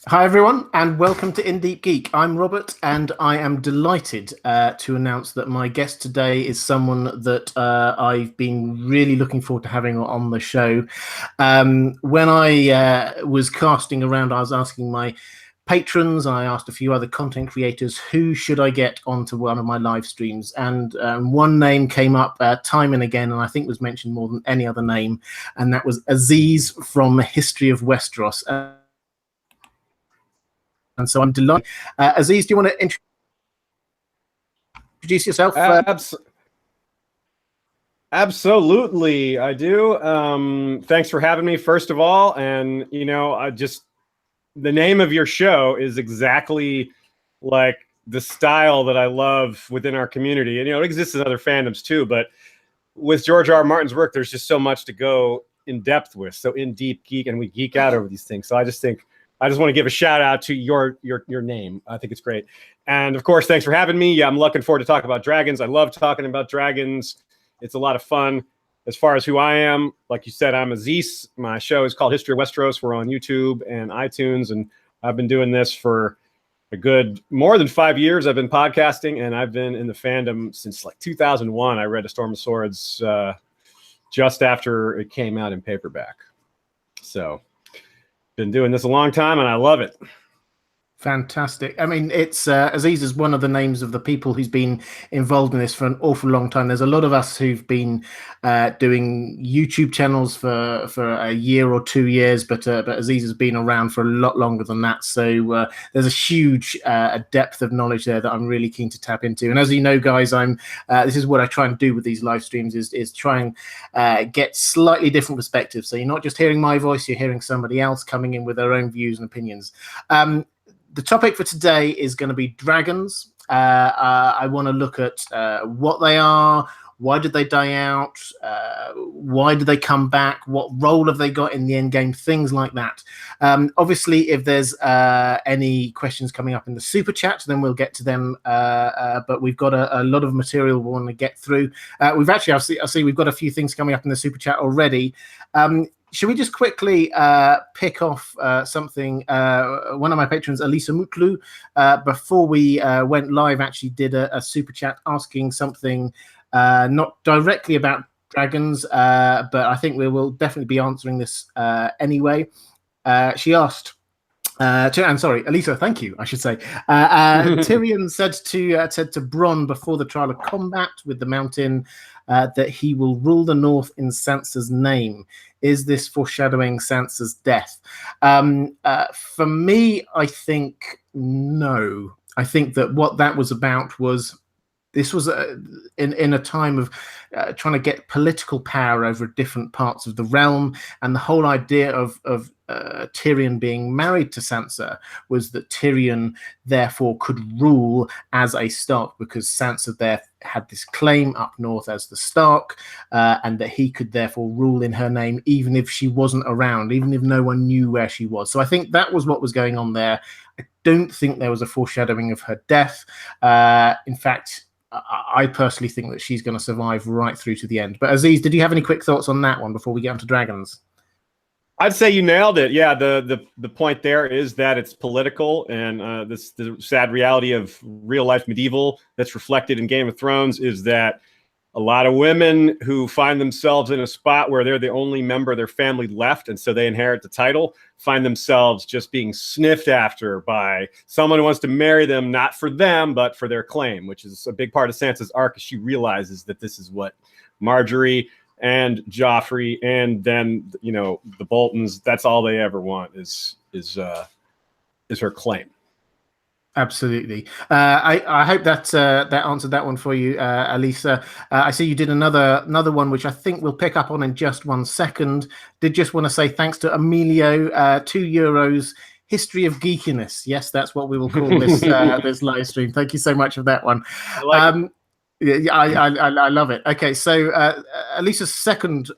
Hi everyone, and welcome to Deep Geek. I'm Robert, and I am delighted to announce that my guest today is someone that I've been really looking forward to having on the show. When I was casting around, I was asking my patrons, and I asked a few other content creators, who should I get onto one of my live streams? And one name came up time and again, and I think was mentioned more than any other name, and that was Aziz from History of Westeros. And so I'm delighted. Aziz, do you want to introduce yourself? Absolutely, I do. Thanks for having me, first of all. And, the name of your show is exactly like the style that I love within our community. And, it exists in other fandoms too. But with George R. R. Martin's work, there's just so much to go in depth with. So in Deep Geek, and we geek out over these things. So I just want to give a shout out to your name. I think it's great. And of course, thanks for having me. Yeah, I'm looking forward to talking about dragons. I love talking about dragons. It's a lot of fun. As far as who I am, like you said, I'm Aziz. My show is called History of Westeros. We're on YouTube and iTunes, and I've been doing this for a good more than 5 years. I've been podcasting, and I've been in the fandom since like 2001. I read A Storm of Swords just after it came out in paperback. So been doing this a long time, and I love it. Fantastic. I mean, it's Aziz is one of the names of the people who's been involved in this for an awful long time. There's a lot of us who've been doing YouTube channels for a year or 2 years, but Aziz has been around for a lot longer than that. So there's a huge depth of knowledge there that I'm really keen to tap into. And as you know, guys, this is what I try and do with these live streams is try and get slightly different perspectives. So you're not just hearing my voice, you're hearing somebody else coming in with their own views and opinions. The topic for today is going to be dragons. I want to look at what they are, why did they die out, why did they come back, what role have they got in the end game, things like that. Obviously, if there's any questions coming up in the super chat, then we'll get to them. But we've got a lot of material we want to get through. We've actually, I see we've got a few things coming up in the super chat already. Should we just quickly pick off something? One of my patrons, Elisa Mutlu, before we went live, actually did a super chat asking something not directly about dragons, but I think we will definitely be answering this anyway. She asked, Elisa, thank you, I should say. Tyrion said to Bronn before the trial of combat with the Mountain that he will rule the North in Sansa's name. Is this foreshadowing Sansa's death? For me, I think no. I think that what that was about was this was in a time of trying to get political power over different parts of the realm, and the whole idea of Tyrion being married to Sansa was that Tyrion therefore could rule as a Stark, because Sansa there had this claim up north as the Stark, and that he could therefore rule in her name even if she wasn't around, even if no one knew where she was. So I think that was what was going on there. I don't think there was a foreshadowing of her death. In fact, I personally think that she's going to survive right through to the end. But Aziz, did you have any quick thoughts on that one before we get onto dragons? I'd say you nailed it. Yeah, the point there is that it's political, and the sad reality of real life medieval that's reflected in Game of Thrones is that a lot of women who find themselves in a spot where they're the only member of their family left, and so they inherit the title, find themselves just being sniffed after by someone who wants to marry them, not for them, but for their claim, which is a big part of Sansa's arc, as she realizes that this is what Marjorie and Joffrey and then, the Boltons, that's all they ever want is her claim. Absolutely. I hope that answered that one for you, Elisa. I see you did another one, which I think we'll pick up on in just 1 second. Did just want to say thanks to Emilio, €2. History of Geekiness. Yes, that's what we will call this this live stream. Thank you so much for that one. I like it. Yeah, I love it. Okay, so Elisa's second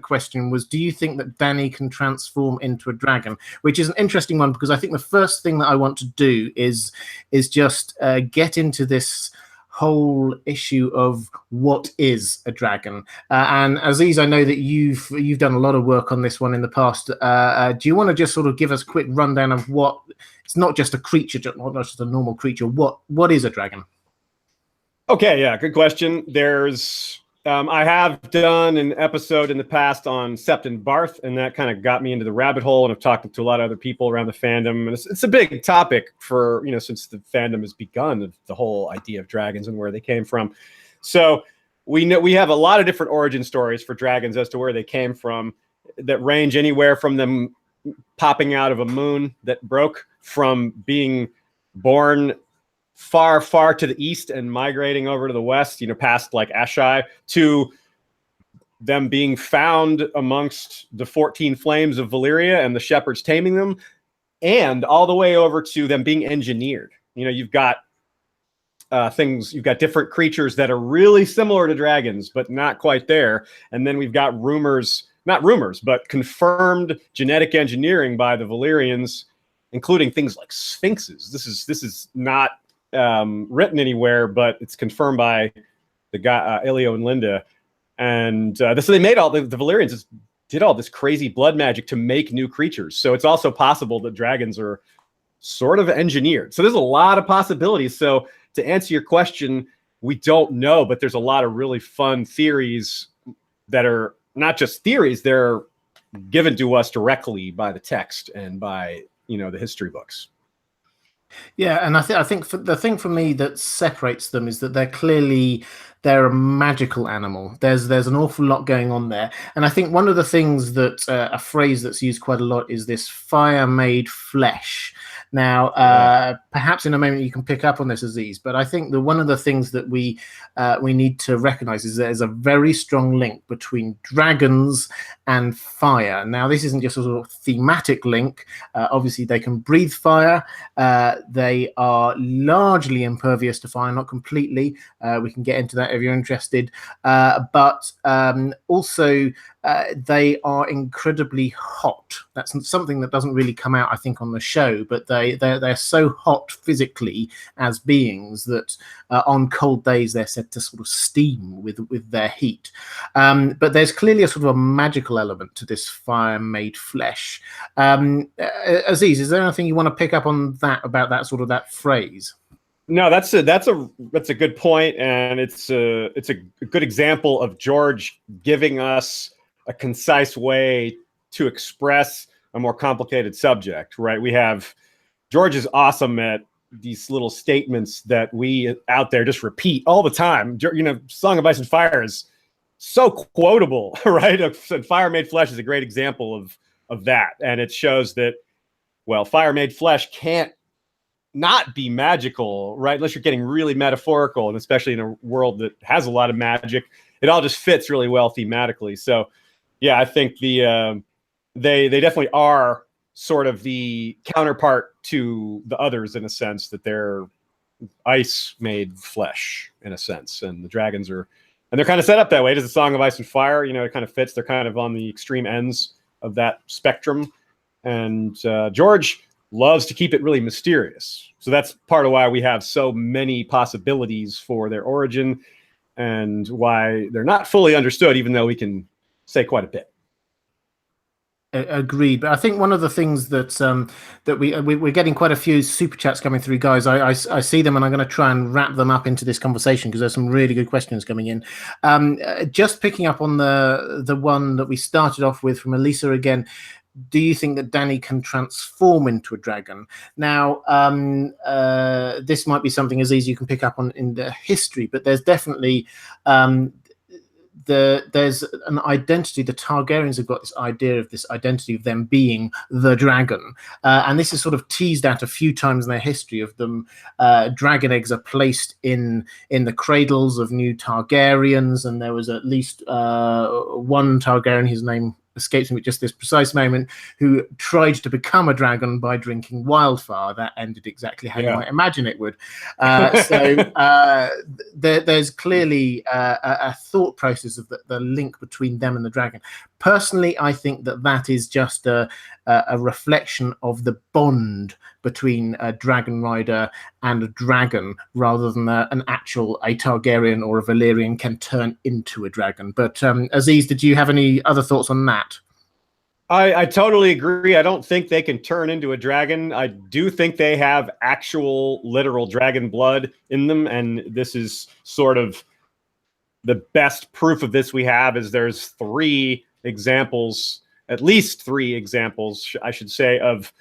question was, do you think that Dany can transform into a dragon? Which is an interesting one, because I think the first thing that I want to do is just get into this whole issue of what is a dragon. And Aziz, I know that you've done a lot of work on this one in the past. Do you want to just sort of give us a quick rundown of what it's not just a creature, not just a normal creature. What is a dragon? Okay, yeah, good question. There's I have done an episode in the past on Sept and Barth, and that kind of got me into the rabbit hole, and I've talked to a lot of other people around the fandom, and it's a big topic for, since the fandom has begun, the whole idea of dragons and where they came from. So we have a lot of different origin stories for dragons as to where they came from that range anywhere from them popping out of a moon that broke, from being born far, far to the east and migrating over to the west, past like Ashai, to them being found amongst the 14 flames of Valyria and the shepherds taming them, and all the way over to them being engineered. You've got you've got different creatures that are really similar to dragons, but not quite there. And then we've got not rumors, but confirmed genetic engineering by the Valyrians, including things like sphinxes. This is not written anywhere, but it's confirmed by the guy Elio and Linda, and so they made all the Valyrians just did all this crazy blood magic to make new creatures. So it's also possible that dragons are sort of engineered. So there's a lot of possibilities. So to answer your question, we don't know, but there's a lot of really fun theories that are not just theories; they're given to us directly by the text and by the history books. Yeah, and I think the thing for me that separates them is that they're a magical animal. There's an awful lot going on there, and I think one of the things that a phrase that's used quite a lot is this fire made flesh. Now, perhaps in a moment you can pick up on this, Aziz, but I think that one of the things that we need to recognize is there's a very strong link between dragons and fire. Now, this isn't just a sort of thematic link. Obviously, they can breathe fire. They are largely impervious to fire, not completely. We can get into that if you're interested. But also, they are incredibly hot. That's something that doesn't really come out, I think, on the show, but they're so hot physically as beings that on cold days they're said to sort of steam with their heat. But there's clearly a sort of a magical element to this fire-made flesh. Aziz, is there anything you want to pick up on about that phrase? No, that's a good point, and it's a good example of George giving us a concise way to express a more complicated subject, right? George is awesome at these little statements that we out there just repeat all the time. Song of Ice and Fire is so quotable, right? Fire Made Flesh is a great example of that, and it shows that, well, fire made flesh can't not be magical, right? Unless you're getting really metaphorical, and especially in a world that has a lot of magic, it all just fits really well thematically. So, yeah, I think they definitely are sort of the counterpart to the others in a sense, that they're ice made flesh in a sense, and the dragons are, and they're kind of set up that way. Does the Song of Ice and Fire, it kind of fits. They're kind of on the extreme ends of that spectrum, and George loves to keep it really mysterious. So that's part of why we have so many possibilities for their origin and why they're not fully understood, even though we can say quite a bit. Agreed, but I think one of the things that we're getting quite a few super chats coming through, guys. I see them, and I'm going to try and wrap them up into this conversation because there's some really good questions coming in. Just picking up on the one that we started off with from Elisa again. Do you think that Dany can transform into a dragon? Now, this might be something, Aziz, you can pick up on in the history, but there's definitely there's an identity. The Targaryens have got this idea of this identity of them being the dragon, and this is sort of teased out a few times in their history of them. Dragon eggs are placed in the cradles of new Targaryens, and there was at least one Targaryen, his name escapes me at just this precise moment, who tried to become a dragon by drinking wildfire. That ended exactly how you might imagine it would. There's clearly a thought process of the link between them and the dragon. Personally, I think that is just a reflection of the bond between a dragon rider and a dragon, rather than a Targaryen or a Valyrian can turn into a dragon. But Aziz, did you have any other thoughts on that? I totally agree. I don't think they can turn into a dragon. I do think they have actual literal dragon blood in them, and this is sort of the best proof of this we have. Is there's three examples, at least three examples, I should say, of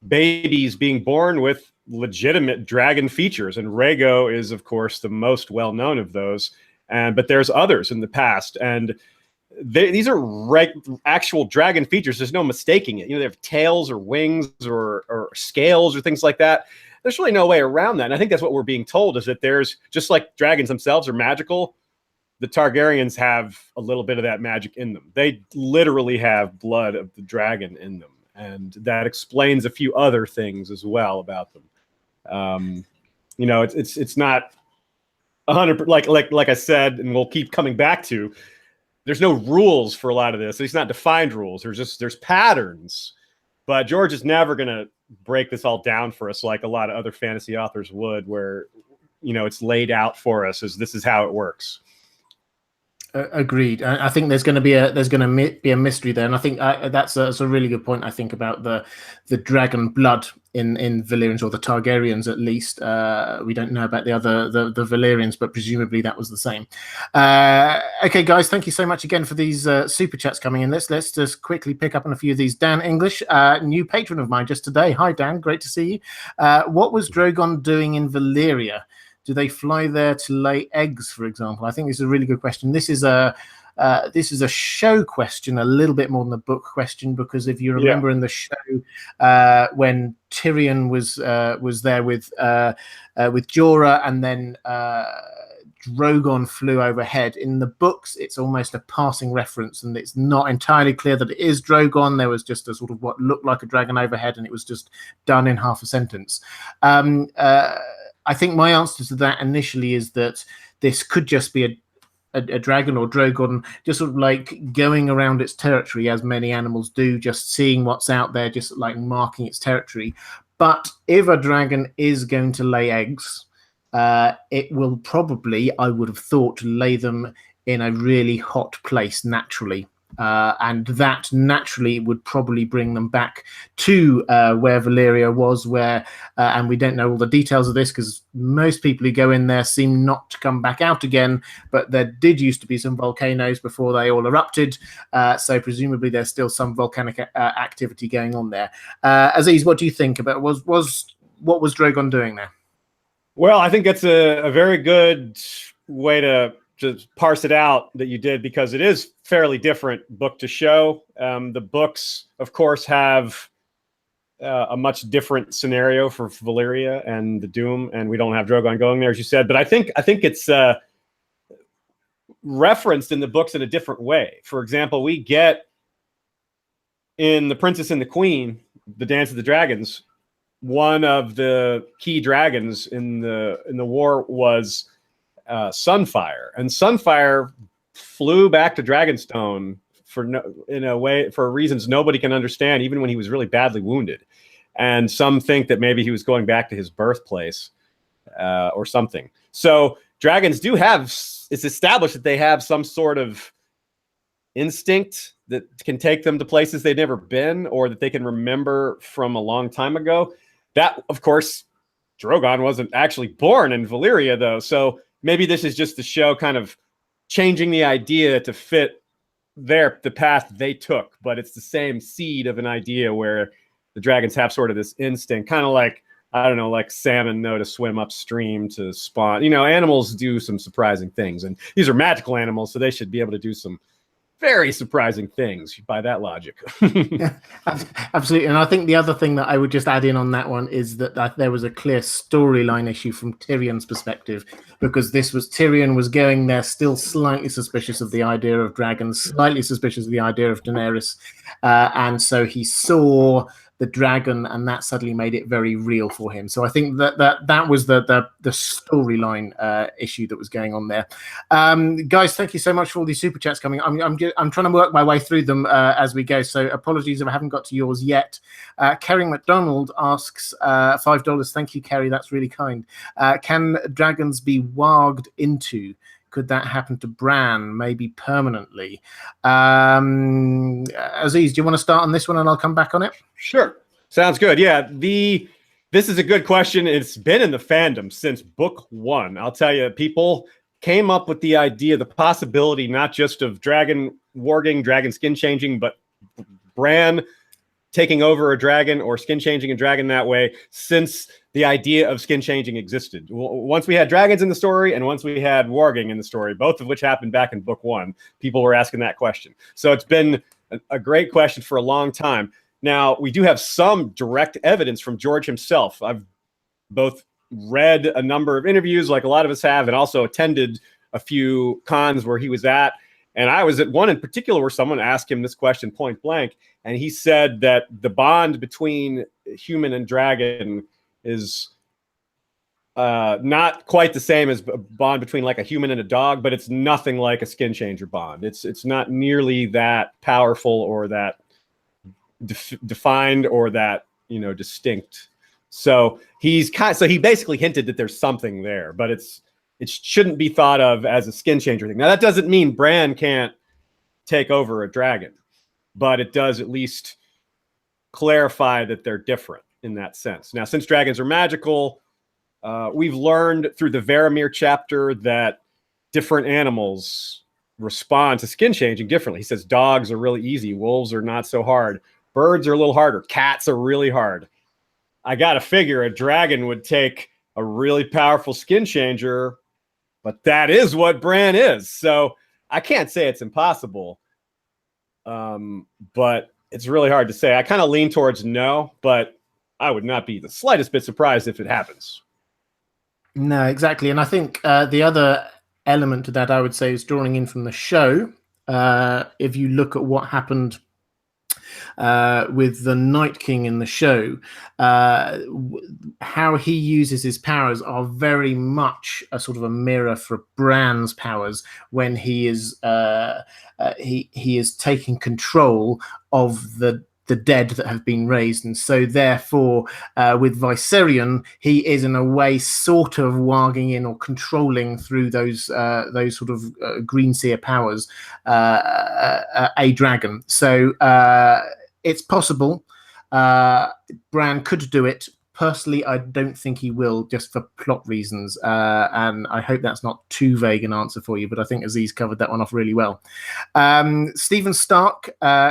babies being born with legitimate dragon features, and Rhaego is, of course, the most well-known of those. But there's others in the past, and these are actual dragon features. There's no mistaking it. You know, they have tails or wings or scales or things like that. There's really no way around that. And I think that's what we're being told, is that there's, just like dragons themselves are magical, the Targaryens have a little bit of that magic in them. They literally have blood of the dragon in them. And that explains a few other things as well about them. You know, it's not 100%, like I said, and we'll keep coming back to, there's no rules for a lot of this. It's not defined rules. There's patterns, but George is never going to break this all down for us like a lot of other fantasy authors would, where, you know, it's laid out for us as this is how it works. Agreed. I think there's going to be a mystery there, and I think that's a really good point. I think about the dragon blood in Valyrians, or the Targaryens at least. We don't know about the Valyrians, but presumably that was the same. Okay, guys, thank you so much again for these super chats coming in. Let's just quickly pick up on a few of these. Dan English, new patron of mine just today. Hi, Dan. Great to see you. What was Drogon doing in Valyria? Do they fly there to lay eggs, for example? I think this is a really good question. This is a show question, a little bit more than a book question, because if you remember in the show, when Tyrion was there with Jorah, and then Drogon flew overhead. In the books, it's almost a passing reference, and it's not entirely clear that it is Drogon. There was just a sort of what looked like a dragon overhead, and it was just done in half a sentence. I think my answer to that initially is that this could just be a dragon or Drogon just sort of like going around its territory, as many animals do, just seeing what's out there, just like marking its territory. But if a dragon is going to lay eggs, it will probably, I would have thought, lay them in a really hot place naturally. And that naturally would probably bring them back to where Valyria was, and we don't know all the details of this because most people who go in there seem not to come back out again, but there did used to be some volcanoes before they all erupted, so presumably there's still some volcanic activity going on there. Aziz, what do you think about what was Drogon doing there? Well, I think that's a very good way to parse it out that you did, because it is fairly different book to show. The books, of course, have a much different scenario for Valyria and the Doom, and we don't have Drogon going there, as you said. But I think it's referenced in the books in a different way. For example, we get in The Princess and the Queen, the Dance of the Dragons, one of the key dragons in the war was Sunfire, and Sunfire flew back to Dragonstone for reasons nobody can understand, even when he was really badly wounded. And some think that maybe he was going back to his birthplace or something. So dragons do have, it's established that they have some sort of instinct that can take them to places they've never been, or that they can remember from a long time ago. That, of course, Drogon wasn't actually born in Valyria, though. So maybe this is just the show kind of changing the idea to fit the path they took, but it's the same seed of an idea where the dragons have sort of this instinct, kind of like, I don't know, like salmon know to swim upstream to spawn. You know, animals do some surprising things, and these are magical animals, so they should be able to do some very surprising things by that logic. Yeah, absolutely. And I think the other thing that I would just add in on that one is that there was a clear storyline issue from Tyrion's perspective, because Tyrion was going there still slightly suspicious of the idea of dragons, slightly suspicious of the idea of Daenerys, and so he saw the dragon, and that suddenly made it very real for him. So I think that was the storyline issue that was going on there. Guys, thank you so much for all these super chats coming. I'm trying to work my way through them as we go. So apologies if I haven't got to yours yet. Kerry McDonald asks $5. Thank you, Kerry. That's really kind. Can dragons be warged into? Could that happen to Bran, maybe permanently? Aziz, do you want to start on this one and I'll come back on it? Sure. Sounds good. Yeah, this is a good question. It's been in the fandom since book 1. I'll tell you, people came up with the idea, the possibility, not just of dragon warging, dragon skin changing, but Bran taking over a dragon or skin changing a dragon that way since the idea of skin changing existed. Once we had dragons in the story and once we had warging in the story, both of which happened back in book 1, people were asking that question. So it's been a great question for a long time. Now, we do have some direct evidence from George himself. I've both read a number of interviews like a lot of us have and also attended a few cons where he was at. And I was at one in particular where someone asked him this question point blank, and he said that the bond between human and dragon is not quite the same as a bond between like a human and a dog, but it's nothing like a skin changer bond. It's not nearly that powerful or that defined or that, you know, distinct. So he basically hinted that there's something there, but it shouldn't be thought of as a skin changer thing. Now, that doesn't mean Bran can't take over a dragon, but it does at least clarify that they're different in that sense. Now, since dragons are magical, we've learned through the Varamir chapter that different animals respond to skin changing differently. He says dogs are really easy. Wolves are not so hard. Birds are a little harder. Cats are really hard. I got to figure a dragon would take a really powerful skin changer, but that is what Bran is. So I can't say it's impossible, but it's really hard to say. I kind of lean towards no, but I would not be the slightest bit surprised if it happens. No, exactly. And I think the other element to that, I would say, is drawing in from the show. If you look at what happened with the Night King in the show, how he uses his powers are very much a sort of a mirror for Bran's powers when he is he is taking control of the dead that have been raised. And so therefore with Viserion, he is in a way sort of warging in or controlling through those sort of green seer powers a dragon. So it's possible. Bran could do it. Personally, I don't think he will, just for plot reasons. And I hope that's not too vague an answer for you, but I think Aziz covered that one off really well. Stephen Stark,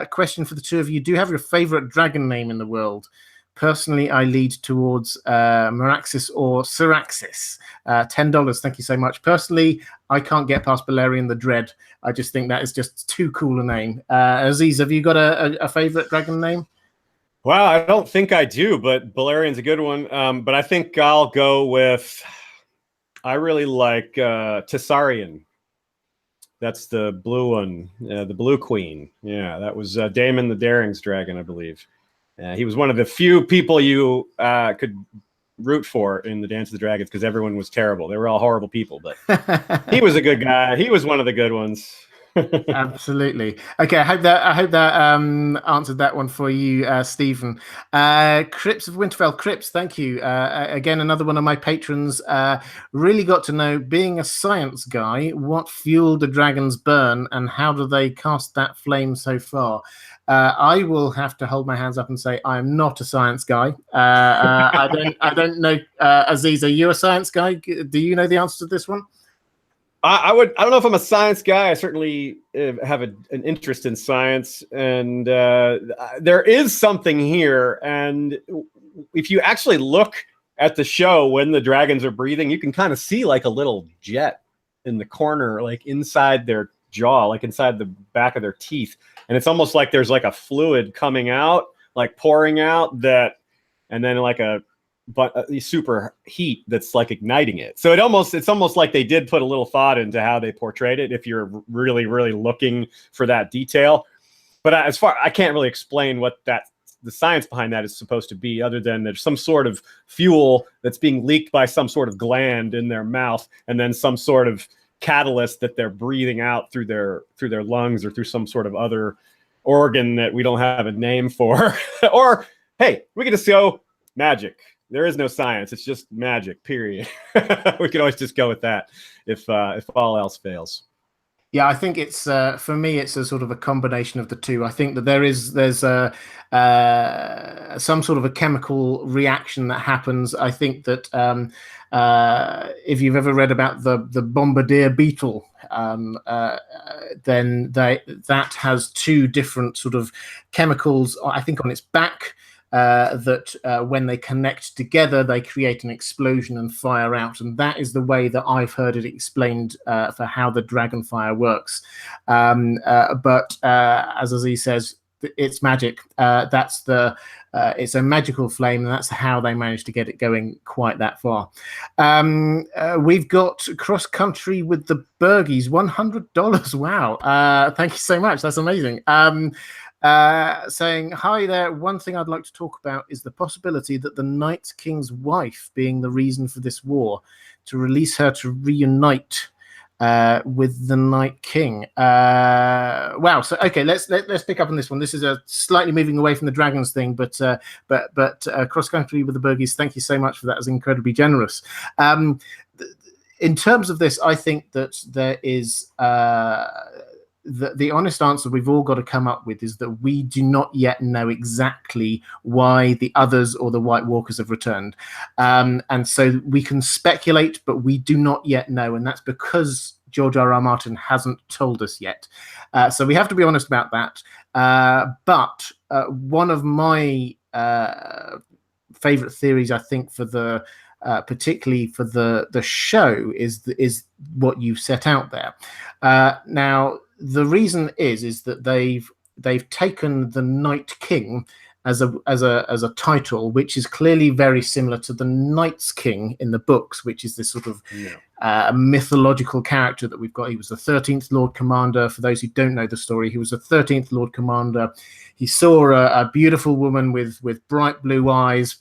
question for the two of you. Do you have your favorite dragon name in the world? Personally, I lead towards Meraxis or Syraxis. $10. Thank you so much. Personally, I can't get past Balerion the Dread. I just think that is just too cool a name. Aziz, have you got a favorite dragon name? Well, I don't think I do, but Balerion's a good one. But I think I'll go with, I really like Tessarion. That's the blue one, the Blue Queen. Yeah, that was Daemon the Daring's dragon, I believe. He was one of the few people you could root for in the Dance of the Dragons because everyone was terrible. They were all horrible people, but he was a good guy. He was one of the good ones. Absolutely. Okay, I hope that answered that one for you, Stephen. Crips of Winterfell. Crips, thank you. Again, another one of my patrons. Really got to know, being a science guy, what fueled the dragon's burn and how do they cast that flame so far? I will have to hold my hands up and say I am not a science guy. I don't know. Aziz, are you a science guy? Do you know the answer to this one? I don't know if I'm a science guy. I certainly have an interest in science, and there is something here. And if you actually look at the show when the dragons are breathing, you can kind of see like a little jet in the corner, like inside their jaw, like inside the back of their teeth. And it's almost like there's like a fluid coming out, like pouring out that, and then like a super heat that's like igniting it. So it's almost like they did put a little thought into how they portrayed it if you're really, really looking for that detail. But I can't really explain what the science behind that is supposed to be, other than there's some sort of fuel that's being leaked by some sort of gland in their mouth, and then some sort of catalyst that they're breathing out through their lungs or through some sort of other organ that we don't have a name for. Or hey, we can just go magic. There is no science. It's just magic, period. We could always just go with that if all else fails. Yeah, I think it's for me, it's a sort of a combination of the two. I think that there's some sort of a chemical reaction that happens. I think that if you've ever read about the bombardier beetle, then that has two different sort of chemicals, I think, on its back. That when they connect together, they create an explosion and fire out. And that is the way that I've heard it explained for how the dragon fire works. But as Aziz says, it's magic. It's a magical flame, and that's how they managed to get it going quite that far. We've got cross country with the Burgies, $100. Wow. Thank you so much. That's amazing. Saying, hi there, one thing I'd like to talk about is the possibility that the Night King's wife being the reason for this war, to release her to reunite with the Night King. Wow. So okay, let's pick up on this one. This is a slightly moving away from the dragons thing, but cross country with the Burgies. Thank you so much for that. It was incredibly generous. In terms of this, I think that there is the honest answer we've all got to come up with is that we do not yet know exactly why the others or the White Walkers have returned. And so we can speculate, but we do not yet know. And that's because George R.R. Martin hasn't told us yet. So we have to be honest about that. But one of my favorite theories, I think, for the particularly for the show is what you've set out there. Now, the reason is that they've taken the Night King as a title, which is clearly very similar to the Night's King in the books, which is this sort of mythological character that we've got. He was the 13th Lord Commander. For those who don't know the story, he was the 13th Lord Commander. He saw a beautiful woman with bright blue eyes,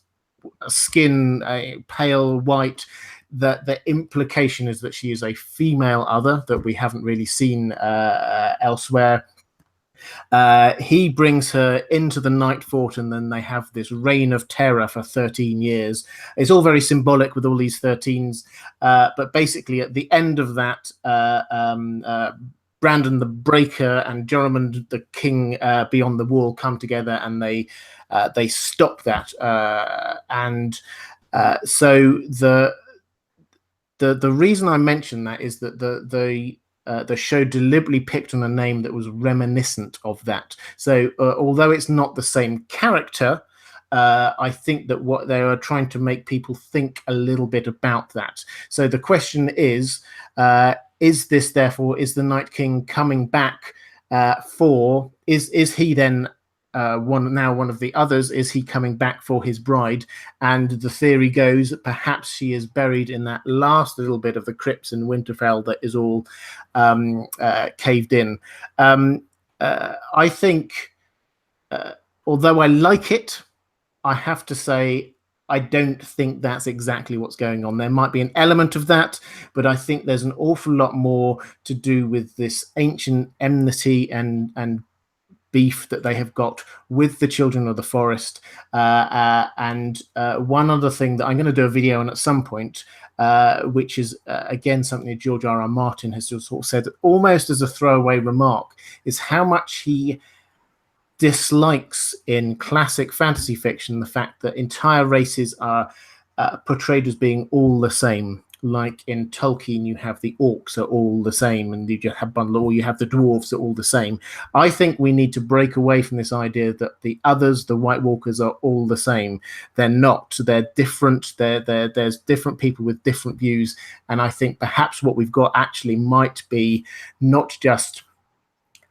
skin pale white. The implication is that she is a female other that we haven't really seen elsewhere. He brings her into the Night Fort, and then they have this reign of terror for 13 years. It's all very symbolic with all these 13s, but basically at the end of that, Brandon the Breaker and Joramund the King beyond the wall come together, and they stop that. So the reason I mention that is that the show deliberately picked on a name that was reminiscent of that. So although it's not the same character, I think that what they are trying to make people think a little bit about that. So the question is this therefore, is the Night King coming back is he then one of the others? Is he coming back for his bride? And the theory goes that perhaps she is buried in that last little bit of the crypts in Winterfell that is all caved in. I think, although I like it, I have to say I don't think that's exactly what's going on. There might be an element of that, but I think there's an awful lot more to do with this ancient enmity and beef that they have got with the Children of the Forest. And one other thing that I'm going to do a video on at some point, which is, again, something that George R.R. Martin has just sort of said almost as a throwaway remark, is how much he dislikes in classic fantasy fiction the fact that entire races are portrayed as being all the same. Like in Tolkien, you have the orcs are all the same, and you just have or you have the dwarves are all the same. I think we need to break away from this idea that the others, the White Walkers, are all the same. They're not. They're different. There's different people with different views, and I think perhaps what we've got actually might be not just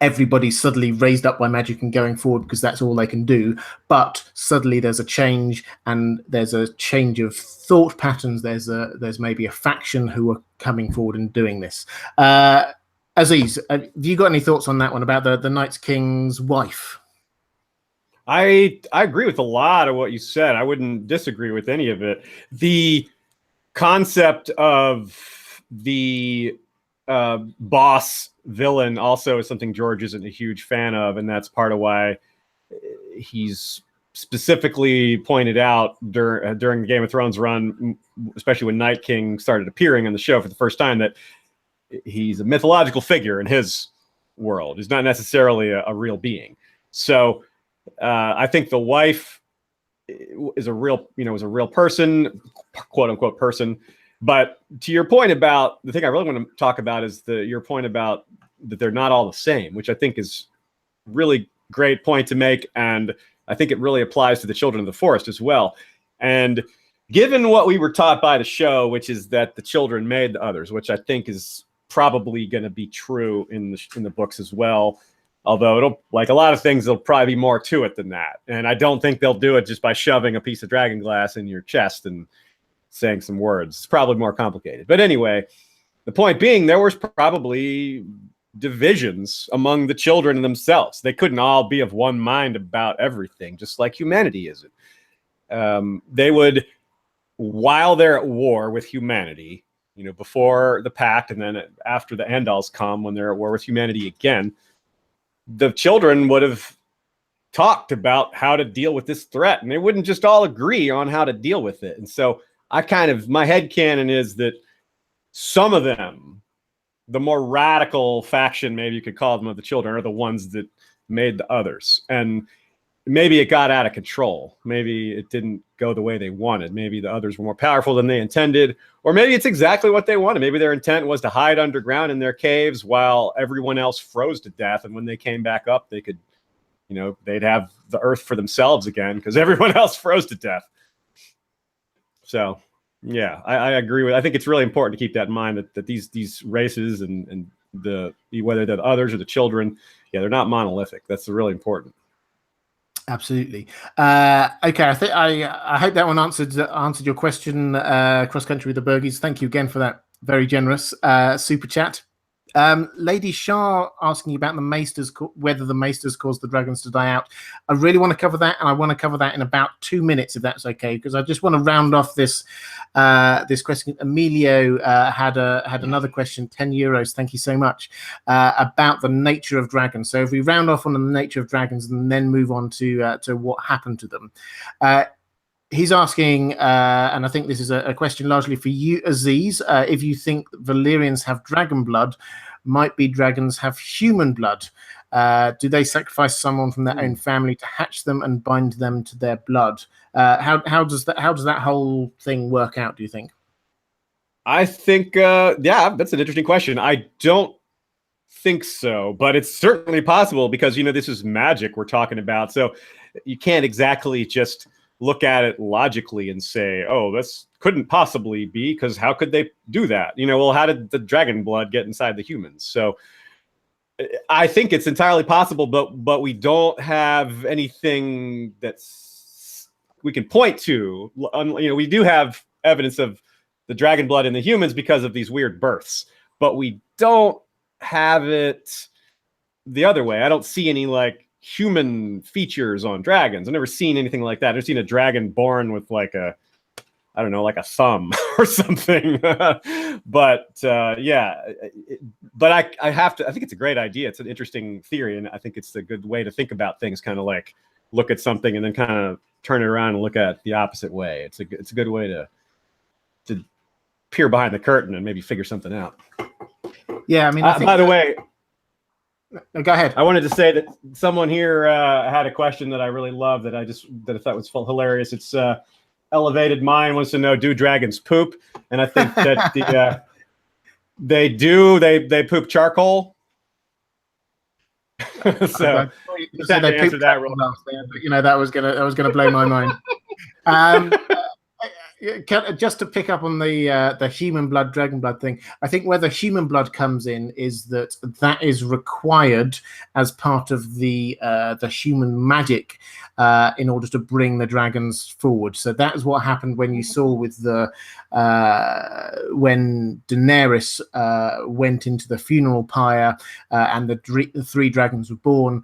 everybody's suddenly raised up by magic and going forward because that's all they can do, but suddenly there's a change, and there's a change of thought patterns. There's maybe a faction who are coming forward and doing this. Aziz, have you got any thoughts on that one about the Night King's wife? I agree with a lot of what you said. I wouldn't disagree with any of it. The concept of the boss villain also is something George isn't a huge fan of, and that's part of why he's specifically pointed out during the Game of Thrones run, especially when Night King started appearing on the show for the first time, that he's a mythological figure in his world. He's not necessarily a real being. So I think the wife is a real person, quote unquote person. But to your point about the thing I really want to talk about is your point about that they're not all the same, which I think is really great point to make. And I think it really applies to the Children of the Forest as well. And given what we were taught by the show, which is that the children made the others, which I think is probably going to be true in the books as well. Although it'll, like a lot of things, there'll probably be more to it than that. And I don't think they'll do it just by shoving a piece of dragon glass in your chest and saying some words. It's probably more complicated. But anyway, the point being, there was probably divisions among the children themselves. They couldn't all be of one mind about everything, just like humanity isn't. They would, while they're at war with humanity, before the pact, and then after the Andals come, when they're at war with humanity again, the children would have talked about how to deal with this threat, and they wouldn't just all agree on how to deal with it. And so my headcanon is that some of them, the more radical faction, maybe you could call them, of the children, are the ones that made the others. And maybe it got out of control. Maybe it didn't go the way they wanted. Maybe the others were more powerful than they intended, or maybe it's exactly what they wanted. Maybe their intent was to hide underground in their caves while everyone else froze to death. And when they came back up, they could, they'd have the earth for themselves again because everyone else froze to death. So, yeah, I agree I think it's really important to keep that in mind, that these races and whether they're the others or the children, they're not monolithic. That's really important. Absolutely. Okay, I hope that one answered your question. Cross country with the Burgies. Thank you again for that very generous super chat. Lady Shah asking about the Maesters, whether the Maesters caused the dragons to die out. I really want to cover that, and I want to cover that in about 2 minutes, if that's okay, because I just want to round off this question. Emilio had another question, €10. Thank you so much, about the nature of dragons. So if we round off on the nature of dragons and then move on to what happened to them. He's asking, and I think this is a question largely for you, Aziz, if you think Valyrians have dragon blood, might be dragons have human blood. Do they sacrifice someone from their own family to hatch them and bind them to their blood? How does that whole thing work out, do you think? I think, that's an interesting question. I don't think so, but it's certainly possible because, this is magic we're talking about. So you can't exactly just look at it logically and say, oh, this couldn't possibly be, because how could they do that? Well, how did the dragon blood get inside the humans? So I think it's entirely possible, but we don't have anything we can point to. We do have evidence of the dragon blood in the humans because of these weird births, but we don't have it the other way. I don't see any human features on dragons. I've never seen anything like that. I've never seen a dragon born with like a thumb or something. But but I think it's a great idea. It's an interesting theory, and I think it's a good way to think about things. Kind of like look at something and then kind of turn it around and look at it the opposite way. It's a good way to peer behind the curtain and maybe figure something out. Yeah, I mean, by the way. Go ahead. I wanted to say that someone here had a question that I really love that I thought was hilarious. It's Elevated Mind wants to know, do dragons poop? And I think that they do. They poop charcoal. So just had to answer that real fast. But that was gonna blow my mind. Just to pick up on the human blood, dragon blood thing, I think where the human blood comes in is that is required as part of the human magic in order to bring the dragons forward. So that is what happened when you saw with when Daenerys went into the funeral pyre and the three dragons were born.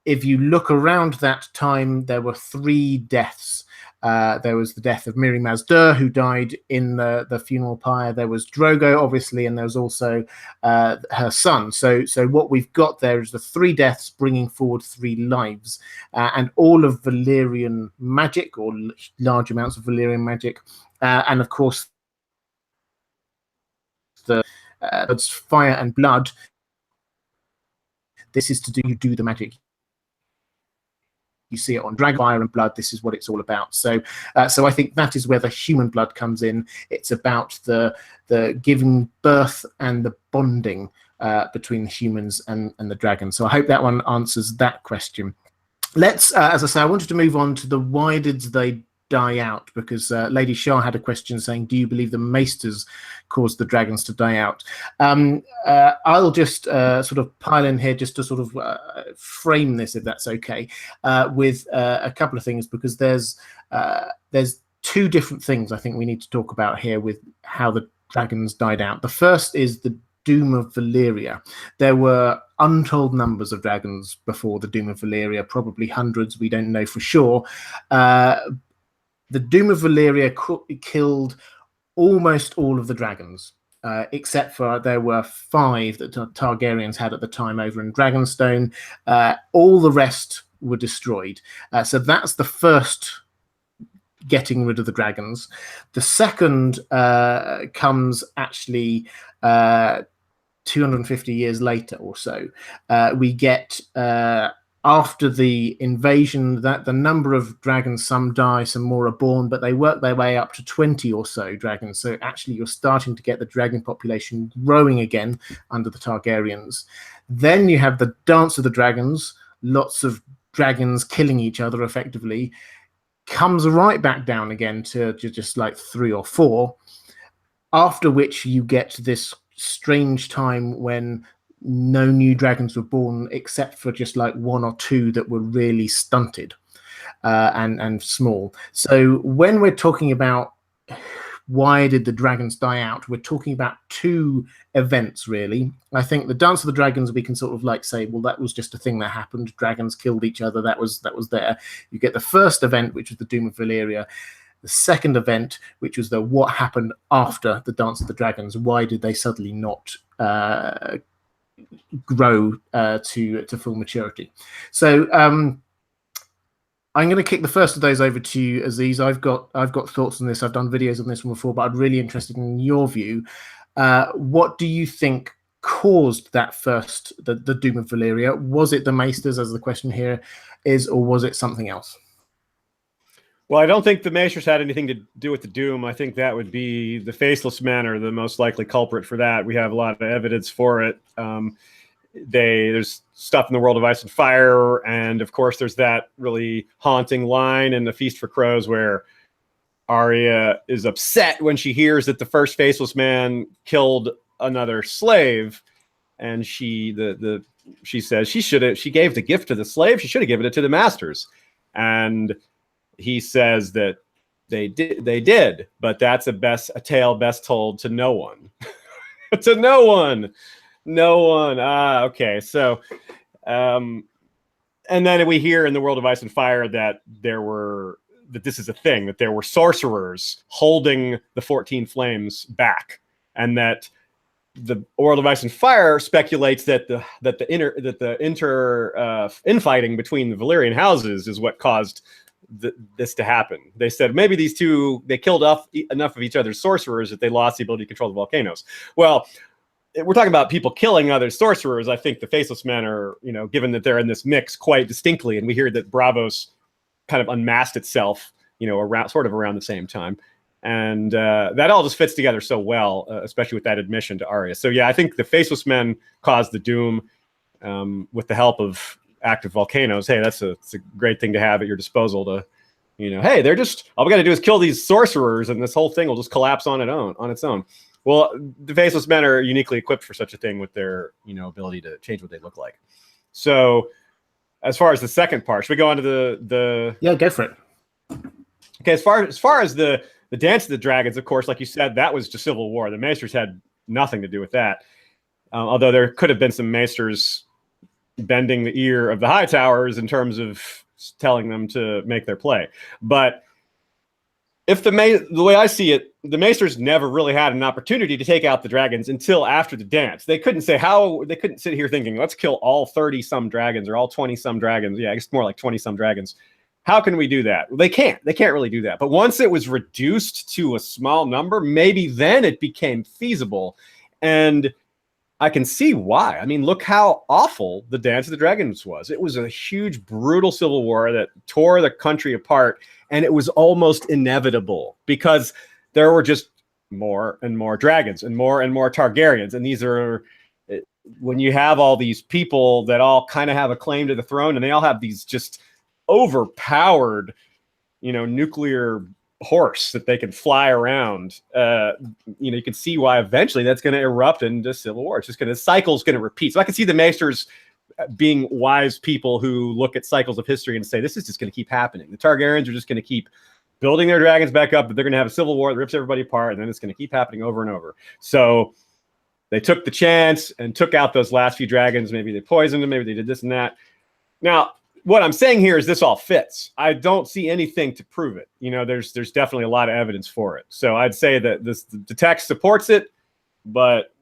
If you look around that time, there were 3 deaths. There was the death of Miri Mazdur, who died in the funeral pyre. There was Drogo, obviously, and there was also her son. So what we've got there is the 3 deaths bringing forward 3 lives, and all of Valyrian magic, or large amounts of Valyrian magic, and of course the fire and blood. This is to do the magic. You see it on Dragon Fire and Blood. This is what it's all about. So I think that is where the human blood comes in. It's about the giving birth and the bonding between the humans and the dragons. So I hope that one answers that question. Let's, as I say, I wanted to move on to the why did they die out, because Lady Shah had a question saying, do you believe the maesters caused the dragons to die out? I'll just sort of pile in here just to sort of frame this, if that's okay, with a couple of things, because there's 2 different things I think we need to talk about here with how the dragons died out. The first is the Doom of Valyria. There were untold numbers of dragons before the Doom of Valyria, probably hundreds, we don't know for sure. The Doom of Valyria killed almost all of the dragons, except for there were 5 that Targaryens had at the time over in Dragonstone. All the rest were destroyed. So that's the first getting rid of the dragons. The second comes actually 250 years later or so. We get... after the invasion, that the number of dragons, some die, some more are born, but they work their way up to 20 or so dragons. So actually you're starting to get the dragon population growing again under the Targaryens. Then you have the Dance of the Dragons, lots of dragons killing each other effectively, comes right back down again to just like 3 or 4, after which you get this strange time when no new dragons were born, except for just like 1 or 2 that were really stunted and small. So when we're talking about why did the dragons die out, we're talking about 2 events, really. I think the Dance of the Dragons, we can sort of like say, well, that was just a thing that happened. Dragons killed each other. That was there. You get the first event, which was the Doom of Valyria. The second event, which was the what happened after the Dance of the Dragons. Why did they suddenly not grow to full maturity? So I'm going to kick the first of those over to you, Aziz. I've got thoughts on this. I've done videos on this one before, but I'm really interested in your view. What do you think caused that first, the Doom of Valyria? Was it the Maesters, as the question here is, or was it something else? Well, I don't think the Maesters had anything to do with the Doom. I think that would be the Faceless Men are the most likely culprit for that. We have a lot of evidence for it. There's stuff in the World of Ice and Fire, and of course there's that really haunting line in The Feast for Crows where Arya is upset when she hears that the first Faceless Man killed another slave, and she says she gave the gift to the slave, she should have given it to the masters. And he says that they did, but that's a tale best told to no one. To no one. Okay. So, and then we hear in the World of Ice and Fire that this is a thing, that there were sorcerers holding the 14 Flames back, and that the World of Ice and Fire speculates that the infighting between the Valyrian houses is what caused this to happen. They said maybe these two, they killed enough of each other's sorcerers that they lost the ability to control the volcanoes. Well, we're talking about people killing other sorcerers. I think the Faceless Men are, given that they're in this mix quite distinctly, and we hear that Braavos kind of unmasked itself, around the same time. And that all just fits together so well, especially with that admission to Arya. So yeah, I think the Faceless Men caused the Doom with the help of active volcanoes. Hey, it's a great thing to have at your disposal to, hey, they're just, all we got to do is kill these sorcerers and this whole thing will just collapse on its own. Well, the Faceless Men are uniquely equipped for such a thing with their, ability to change what they look like. So as far as the second part, should we go on to the Yeah, go for it. Okay, as far as the Dance of the Dragons, of course, like you said, that was just civil war. The Maesters had nothing to do with that. Although there could have been some Maesters bending the ear of the High Towers in terms of telling them to make their play. But if the way I see it, the Maesters never really had an opportunity to take out the dragons until after the dance. They couldn't sit here thinking, let's kill all 30 some dragons or all 20 some dragons. Yeah, it's more like 20 some dragons. How can we do that? They can't really do that. But once it was reduced to a small number, maybe then it became feasible. And I can see why. I mean, look how awful the Dance of the Dragons was. It was a huge, brutal civil war that tore the country apart, and it was almost inevitable because there were just more and more dragons and more Targaryens. And these are, when you have all these people that all kind of have a claim to the throne, and they all have these just overpowered, nuclear horse that they can fly around, you can see why eventually that's going to erupt into civil war. It's just the cycle's going to repeat. So I can see the Maesters being wise people who look at cycles of history and say, this is just going to keep happening. The Targaryens are just going to keep building their dragons back up, but they're going to have a civil war that rips everybody apart, and then it's going to keep happening over and over. So they took the chance and took out those last few dragons. Maybe they poisoned them, maybe they did this and that. Now, what I'm saying here is this all fits. I don't see anything to prove it. There's definitely a lot of evidence for it. So I'd say that the text supports it, but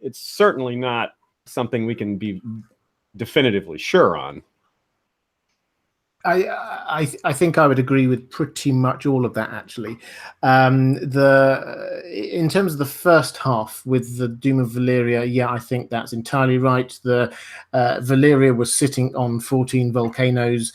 it's certainly not something we can be definitively sure on. I think I would agree with pretty much all of that, actually. In terms of the first half with the Doom of Valyria, yeah, I think that's entirely right. The Valyria was sitting on 14 volcanoes.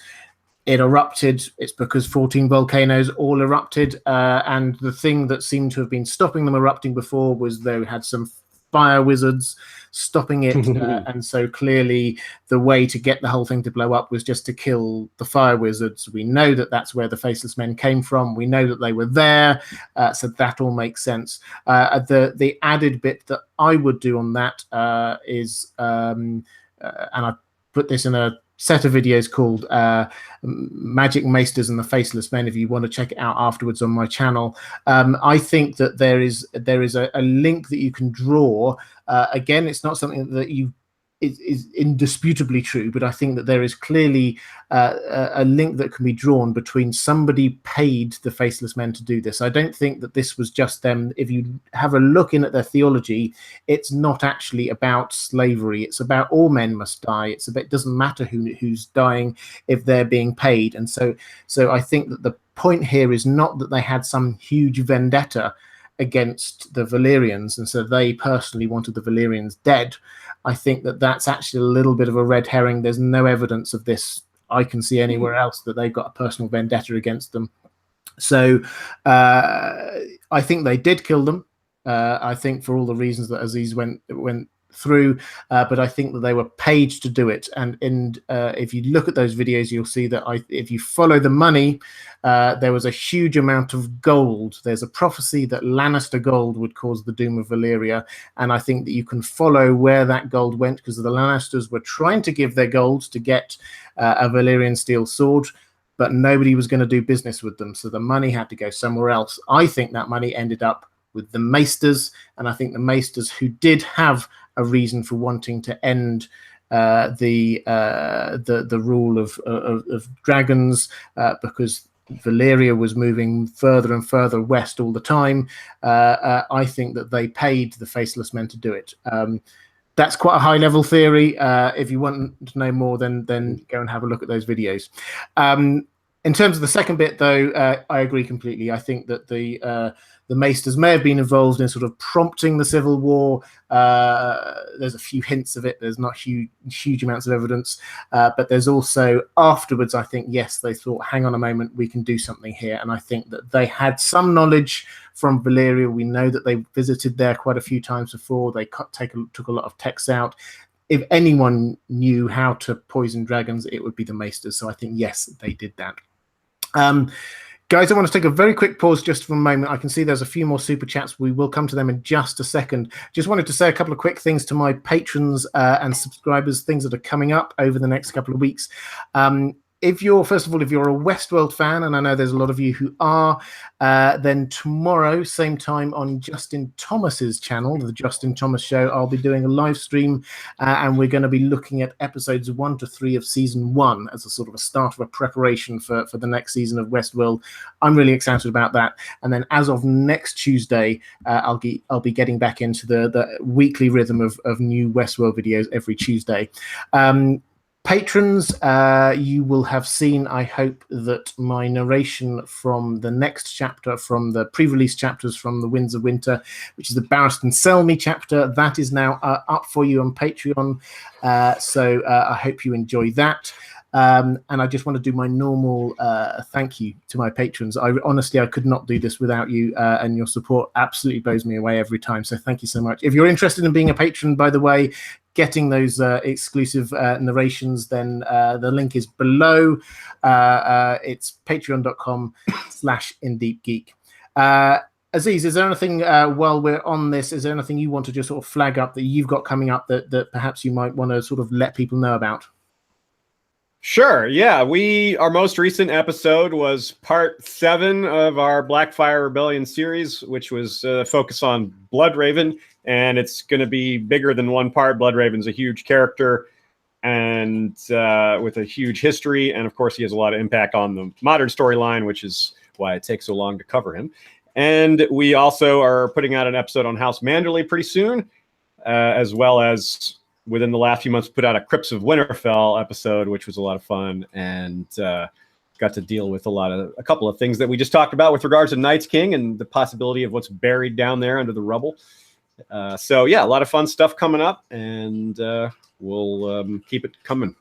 It erupted. It's because 14 volcanoes all erupted, and the thing that seemed to have been stopping them erupting before was they had some fire wizards stopping it, and so clearly the way to get the whole thing to blow up was just to kill the fire wizards. We know that that's where the Faceless Men came from. We know that they were there, so that all makes sense. The added bit that I would do on that is, and I put this in a set of videos called Magic Maesters and the Faceless Men, if you want to check it out afterwards on my channel. I think that there is a link that you can draw. Again, it's not something that is indisputably true, but I think that there is clearly a link that can be drawn between somebody paid the Faceless Men to do this. I don't think that this was just them. If you have a look in at their theology, it's not actually about slavery. It's about all men must die. It doesn't matter who's dying if they're being paid. And so I think that the point here is not that they had some huge vendetta against the Valyrians, and so they personally wanted the Valyrians dead. I think that that's actually a little bit of a red herring. There's no evidence of this I can see anywhere else that they've got a personal vendetta against them. So I think they did kill them. I think for all the reasons that Aziz went through, but I think that they were paid to do it. And if you look at those videos, you'll see that if you follow the money, there was a huge amount of gold. There's a prophecy that Lannister gold would cause the doom of Valyria, and I think that you can follow where that gold went, because the Lannisters were trying to give their gold to get a Valyrian steel sword, but nobody was going to do business with them, so the money had to go somewhere else. I think that money ended up with the Maesters, and I think the Maesters, who did have a reason for wanting to end the rule of dragons, because Valyria was moving further and further west all the time. I think that they paid the Faceless Men to do it. That's quite a high-level theory. If you want to know more, then go and have a look at those videos. In terms of the second bit, though, I agree completely. I think that the Maesters may have been involved in sort of prompting the civil war. There's a few hints of it. There's not huge amounts of evidence, but there's also afterwards, I think, yes, they thought, hang on a moment, we can do something here. And I think that they had some knowledge from Valyria. We know that they visited there quite a few times before. They took a lot of texts out. If anyone knew how to poison dragons, it would be the Maesters. So I think, yes, they did that. Guys, I want to take a very quick pause just for a moment. I can see there's a few more super chats. We will come to them in just a second. Just wanted to say a couple of quick things to my patrons and subscribers, things that are coming up over the next couple of weeks. if you're, first of all, if you're a Westworld fan, and I know there's a lot of you who are, then tomorrow, same time on Justin Thomas's channel, the Justin Thomas Show, I'll be doing a live stream, and we're going to be looking at episodes 1 to 3 of season 1 as a sort of a start of a preparation for the next season of Westworld. I'm really excited about that. And then as of next Tuesday, I'll be getting back into the weekly rhythm of new Westworld videos every Tuesday. Patrons, you will have seen, I hope, that my narration from the next chapter, from the pre-release chapters from the Winds of Winter, which is the Barristan Selmy chapter, that is now up for you on Patreon. So I hope you enjoy that. And I just want to do my normal thank you to my patrons. Honestly, I could not do this without you, and your support absolutely blows me away every time. So thank you so much. If you're interested in being a patron, by the way, getting those exclusive narrations, then the link is below. It's patreon.com/InDeepGeek. Aziz, is there anything, while we're on this, is there anything you want to just sort of flag up that you've got coming up that perhaps you might want to sort of let people know about? Sure. Yeah. Our most recent episode was part 7 of our Blackfire Rebellion series, which was focused on Bloodraven, and it's going to be bigger than one part. Bloodraven's a huge character and with a huge history. And of course, he has a lot of impact on the modern storyline, which is why it takes so long to cover him. And we also are putting out an episode on House Manderley pretty soon, as well as within the last few months, put out a Crypts of Winterfell episode, which was a lot of fun, and got to deal with a couple of things that we just talked about with regards to Night's King and the possibility of what's buried down there under the rubble. So yeah, a lot of fun stuff coming up, and we'll keep it coming.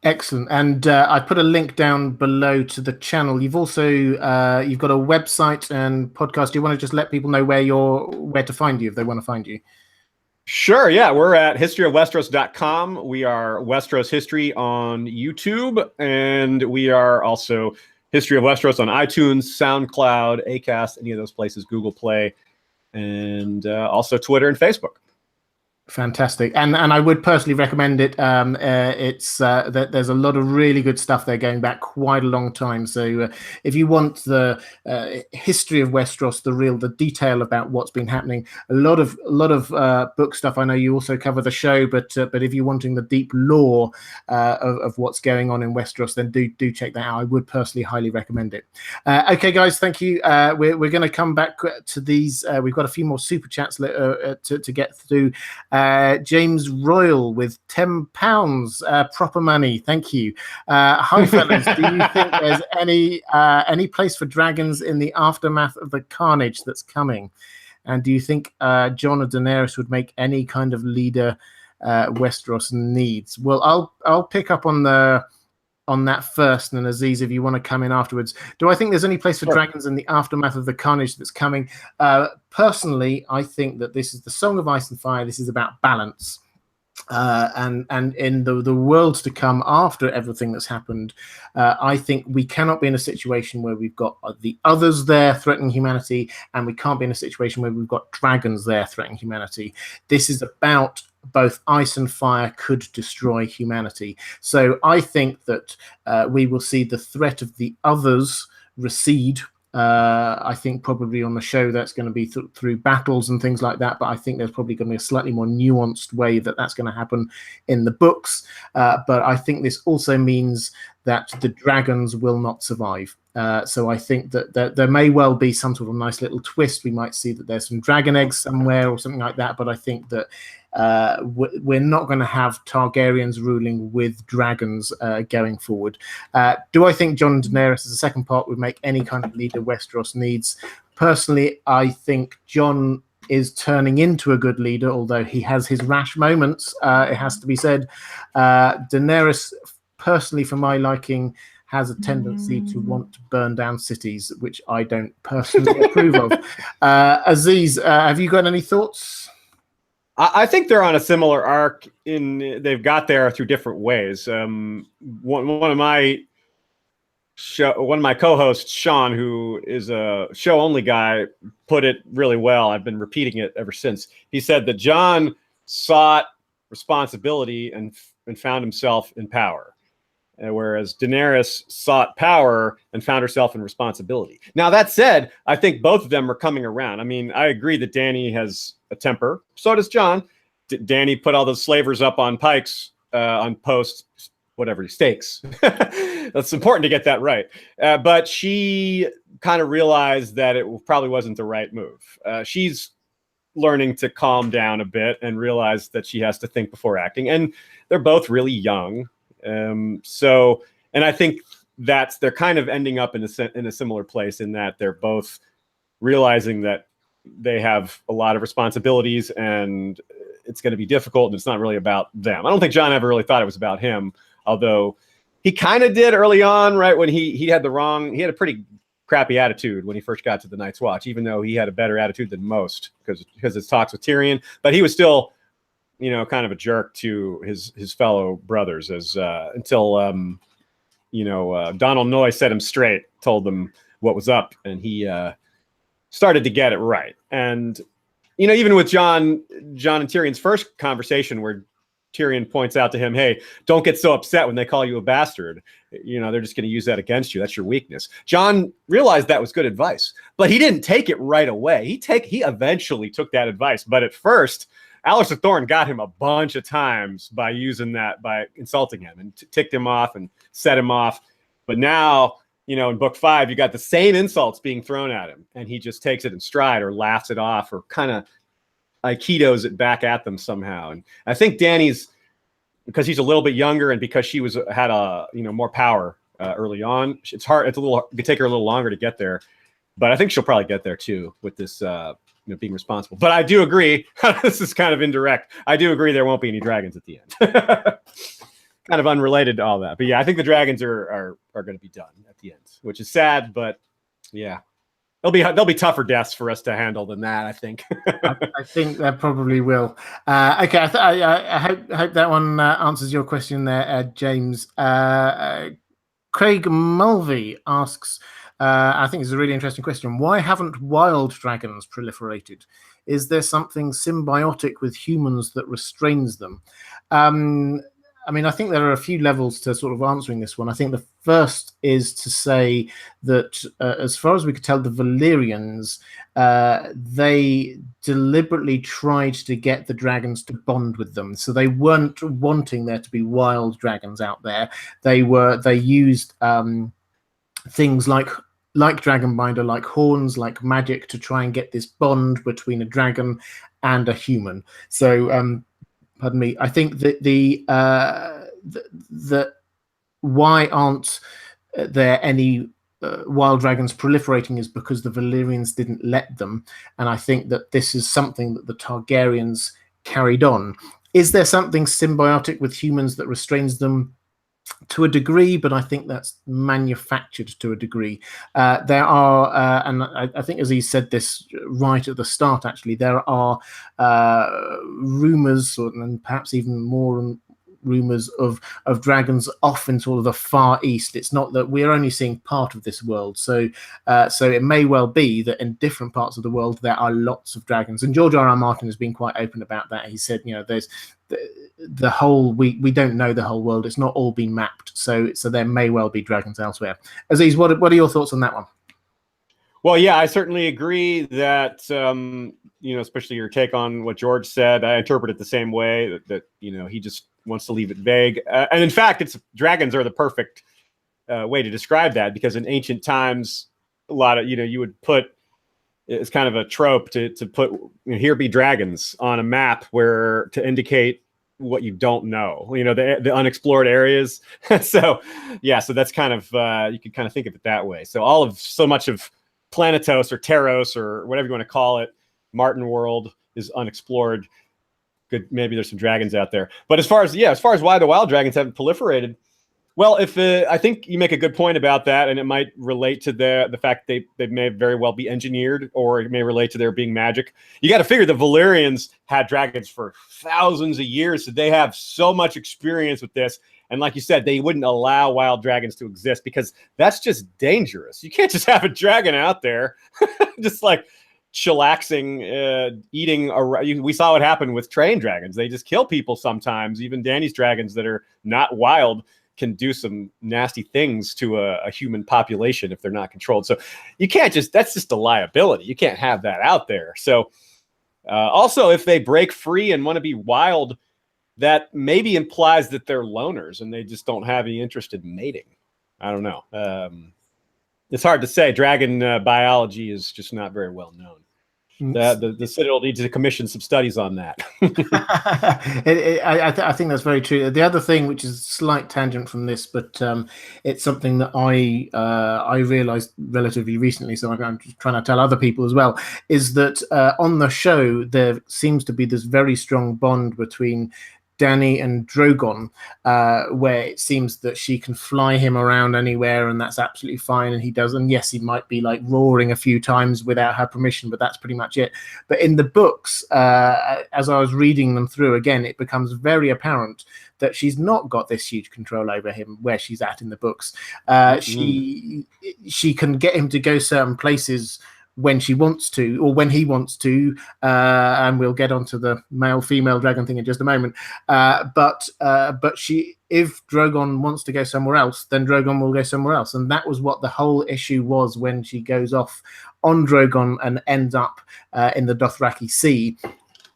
Excellent. And I put a link down below to the channel. You've also you've got a website and podcast. Do you want to just let people know where to find you if they want to find you? Sure, yeah. We're at historyofwesteros.com. We are Westeros History on YouTube, and we are also History of Westeros on iTunes, SoundCloud, Acast, any of those places, Google Play, and also Twitter and Facebook. Fantastic, and I would personally recommend it. It's that there's a lot of really good stuff there going back quite a long time. So if you want the history of Westeros, the detail about what's been happening, a lot of book stuff. I know you also cover the show, but if you're wanting the deep lore of what's going on in Westeros, then do check that out. I would personally highly recommend it. Okay, guys, thank you. We're going to come back to these. We've got a few more super chats to get through. James Royal with £10, proper money. Thank you. Hi, fellas. Do you think there's any place for dragons in the aftermath of the carnage that's coming? And do you think Jon or Daenerys would make any kind of leader Westeros needs? Well, I'll pick up on that first, and then Aziz, if you want to come in afterwards. Do I think there's any place for dragons in the aftermath of the carnage that's coming? Personally, I think that this is the Song of Ice and Fire. This is about balance. And in the worlds to come after everything that's happened, I think we cannot be in a situation where we've got the others there threatening humanity, and we can't be in a situation where we've got dragons there threatening humanity. This is about both ice and fire could destroy humanity. So I think that we will see the threat of the others recede. I think probably on the show that's going to be through battles and things like that, but I think there's probably going to be a slightly more nuanced way that's going to happen in the books. But I think this also means that the dragons will not survive. So I think that there may well be some sort of nice little twist. We might see that there's some dragon eggs somewhere or something like that, but I think that we're not going to have Targaryens ruling with dragons going forward. Do I think Jon and Daenerys as a second part would make any kind of leader Westeros needs? Personally, I think Jon is turning into a good leader, although he has his rash moments, it has to be said. Daenerys, personally, for my liking, has a tendency to want to burn down cities, which I don't personally approve of. Aziz, have you got any thoughts? I think they're on a similar arc. They've got there through different ways. One of my co-hosts, Sean, who is a show-only guy, put it really well. I've been repeating it ever since. He said that Jon sought responsibility and found himself in power. whereas Daenerys sought power and found herself in responsibility. Now, that said, I think both of them are coming around. I mean, I agree that Dany has a temper. So does Jon. Dany put all those slavers up on pikes, on posts, whatever, stakes. That's important to get that right. But she kind of realized that it probably wasn't the right move. She's learning to calm down a bit and realize that she has to think before acting. And they're both really young. And I think they're kind of ending up in a similar place in that they're both realizing that they have a lot of responsibilities and it's going to be difficult and it's not really about them. I don't think Jon ever really thought it was about him, although he kind of did early on, right? When he had a pretty crappy attitude when he first got to the Night's Watch, even though he had a better attitude than most because his talks with Tyrion, but he was still, kind of a jerk to his fellow brothers until Donald Noy set him straight, told them what was up, and he started to get it right. And even with Jon and Tyrion's first conversation, where Tyrion points out to him, "Hey, don't get so upset when they call you a bastard. They're just going to use that against you. That's your weakness." Jon realized that was good advice, but he didn't take it right away. He eventually took that advice, but at first, Alistair Thorne got him a bunch of times by insulting him and ticked him off and set him off. But now, in book 5, you got the same insults being thrown at him, and he just takes it in stride or laughs it off or kind of aikidos it back at them somehow. And I think Dany's, because he's a little bit younger and because she had more power early on, it could take her a little longer to get there, but I think she'll probably get there too with this being responsible. But I do agree, this is kind of indirect, I do agree there won't be any dragons at the end. Kind of unrelated to all that, but yeah, I think the dragons are going to be done at the end, which is sad, but yeah, they'll be tougher deaths for us to handle than that, I think. I think that probably will. Okay, I hope that one answers your question there, James. Craig Mulvey asks, I think it's a really interesting question. Why haven't wild dragons proliferated? Is there something symbiotic with humans that restrains them? I think there are a few levels to sort of answering this one. I think the first is to say that, as far as we could tell, the Valyrians, they deliberately tried to get the dragons to bond with them. So they weren't wanting there to be wild dragons out there. They used things like Dragonbinder, like horns, like magic to try and get this bond between a dragon and a human. So, pardon me, I think that the why aren't there any wild dragons proliferating is because the Valyrians didn't let them. And I think that this is something that the Targaryens carried on. Is there something symbiotic with humans that restrains them? To a degree, but I think that's manufactured to a degree. There are, and I think Aziz said this right at the start, actually, there are rumors, and perhaps even more rumors of dragons off in sort of the far east. It's not that we're only seeing part of this world. So it may well be that in different parts of the world, there are lots of dragons. And George R.R. Martin has been quite open about that. He said, there's the whole, we don't know the whole world. It's not all been mapped. So there may well be dragons elsewhere. Aziz, what are your thoughts on that one? Well, yeah, I certainly agree that, especially your take on what George said, I interpret it the same way, that he just wants to leave it vague. And in fact, dragons are the perfect way to describe that, because in ancient times, a lot of, you would put, it's kind of a trope to put, here be dragons on a map where to indicate what you don't know, the unexplored areas. So that's kind of, you can kind of think of it that way. So much of Planetos or Teros or whatever you want to call it, Martin World is unexplored. Good, maybe there's some dragons out there. But as far as why the wild dragons haven't proliferated, well, I think you make a good point about that, and it might relate to the fact they may very well be engineered, or it may relate to there being magic. You got to figure the Valyrians had dragons for thousands of years, so they have so much experience with this. And like you said, they wouldn't allow wild dragons to exist because that's just dangerous. You can't just have a dragon out there just like chillaxing, eating. We saw what happened with trained dragons. They just kill people sometimes, even Dany's dragons that are not wild. can do some nasty things to a human population if they're not controlled. So you can't that's just a liability. You can't have that out there. So also, if they break free and want to be wild, that maybe implies that they're loners and they just don't have any interest in mating. I don't know. It's hard to say. Dragon biology is just not very well known. The Citadel needs to commission some studies on that. I think that's very true. The other thing, which is a slight tangent from this, but it's something that I realized relatively recently, so I'm trying to tell other people as well, is that on the show there seems to be this very strong bond between Dany and Drogon, where it seems that she can fly him around anywhere and that's absolutely fine, and he does. And yes, he might be like roaring a few times without her permission, but that's pretty much it. But in the books, as I was reading them through again, it becomes very apparent that she's not got this huge control over him where she's at in the books. She can get him to go certain places when she wants to, or when he wants to, and we'll get onto the male-female dragon thing in just a moment. But if Drogon wants to go somewhere else, then Drogon will go somewhere else, and that was what the whole issue was when she goes off on Drogon and ends up in the Dothraki Sea.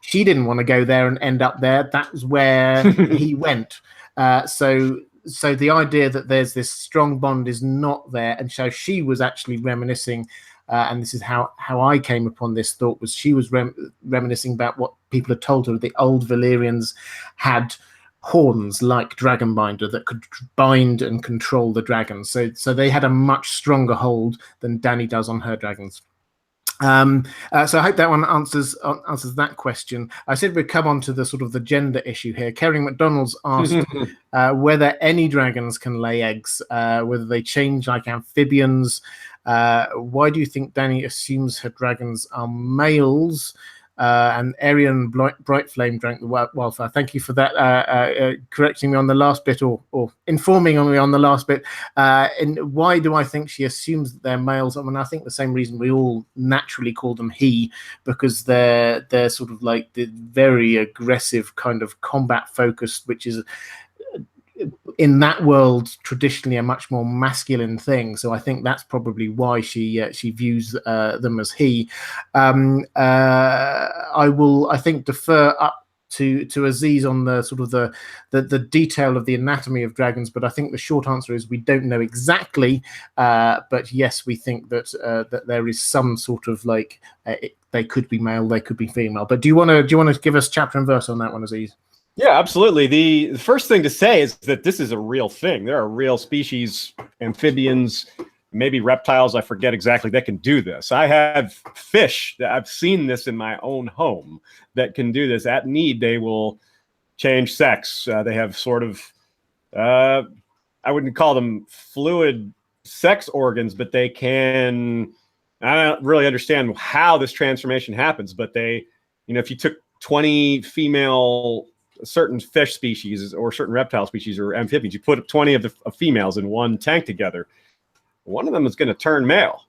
She didn't want to go there and end up there. That was where he went. So the idea that there's this strong bond is not there, and so she was actually reminiscing. And this is how I came upon this thought, was she was reminiscing about what people had told her. The old Valyrians had horns like Dragonbinder that could bind and control the dragons. So they had a much stronger hold than Dany does on her dragons. So I hope that one answers that question. I said we'd come on to the sort of the gender issue here. Kerry McDonald's asked whether any dragons can lay eggs, whether they change like amphibians. Why do you think Dany assumes her dragons are males? And Arian Brightflame drank the wildfire. Thank you for that, correcting me on the last bit, or informing me on the last bit. And why do I think she assumes that they're males? I mean, I think the same reason we all naturally call them he, because they're sort of like the very aggressive kind of combat focused, which is in that world traditionally a much more masculine thing. So I think that's probably why she views them as he. I think defer up to Aziz on the sort of the detail of the anatomy of dragons, but I think the short answer is we don't know exactly. But yes, we think that there is some sort of like they could be male, they could be female. But do you want to give us chapter and verse on that one, Aziz? Yeah, absolutely. The first thing to say is that this is a real thing. There are real species, amphibians, maybe reptiles, I forget exactly, that can do this. I have fish that I've seen this in my own home that can do this. At need, they will change sex. They have sort of, I wouldn't call them fluid sex organs, but they can, I don't really understand how this transformation happens, but they, if you took 20 female certain fish species or certain reptile species or amphibians, you put 20 of the females in one tank together, one of them is going to turn male.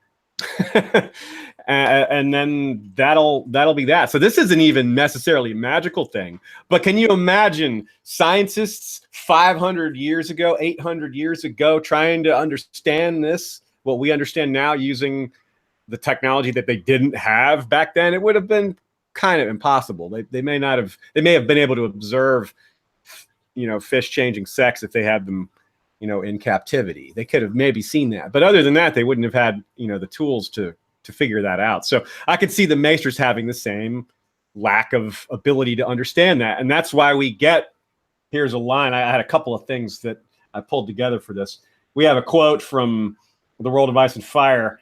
And then that'll be that. So this isn't even necessarily a magical thing, but can you imagine scientists 500 years ago, 800 years ago, trying to understand this, what we understand now, using the technology that they didn't have back then? It would have been kind of impossible. They may have been able to observe, fish changing sex if they had them, in captivity. They could have maybe seen that, but other than that, they wouldn't have had, the tools to figure that out. So I could see the Maesters having the same lack of ability to understand that. And that's why here's a line. I had a couple of things that I pulled together for this. We have a quote from The World of Ice and Fire,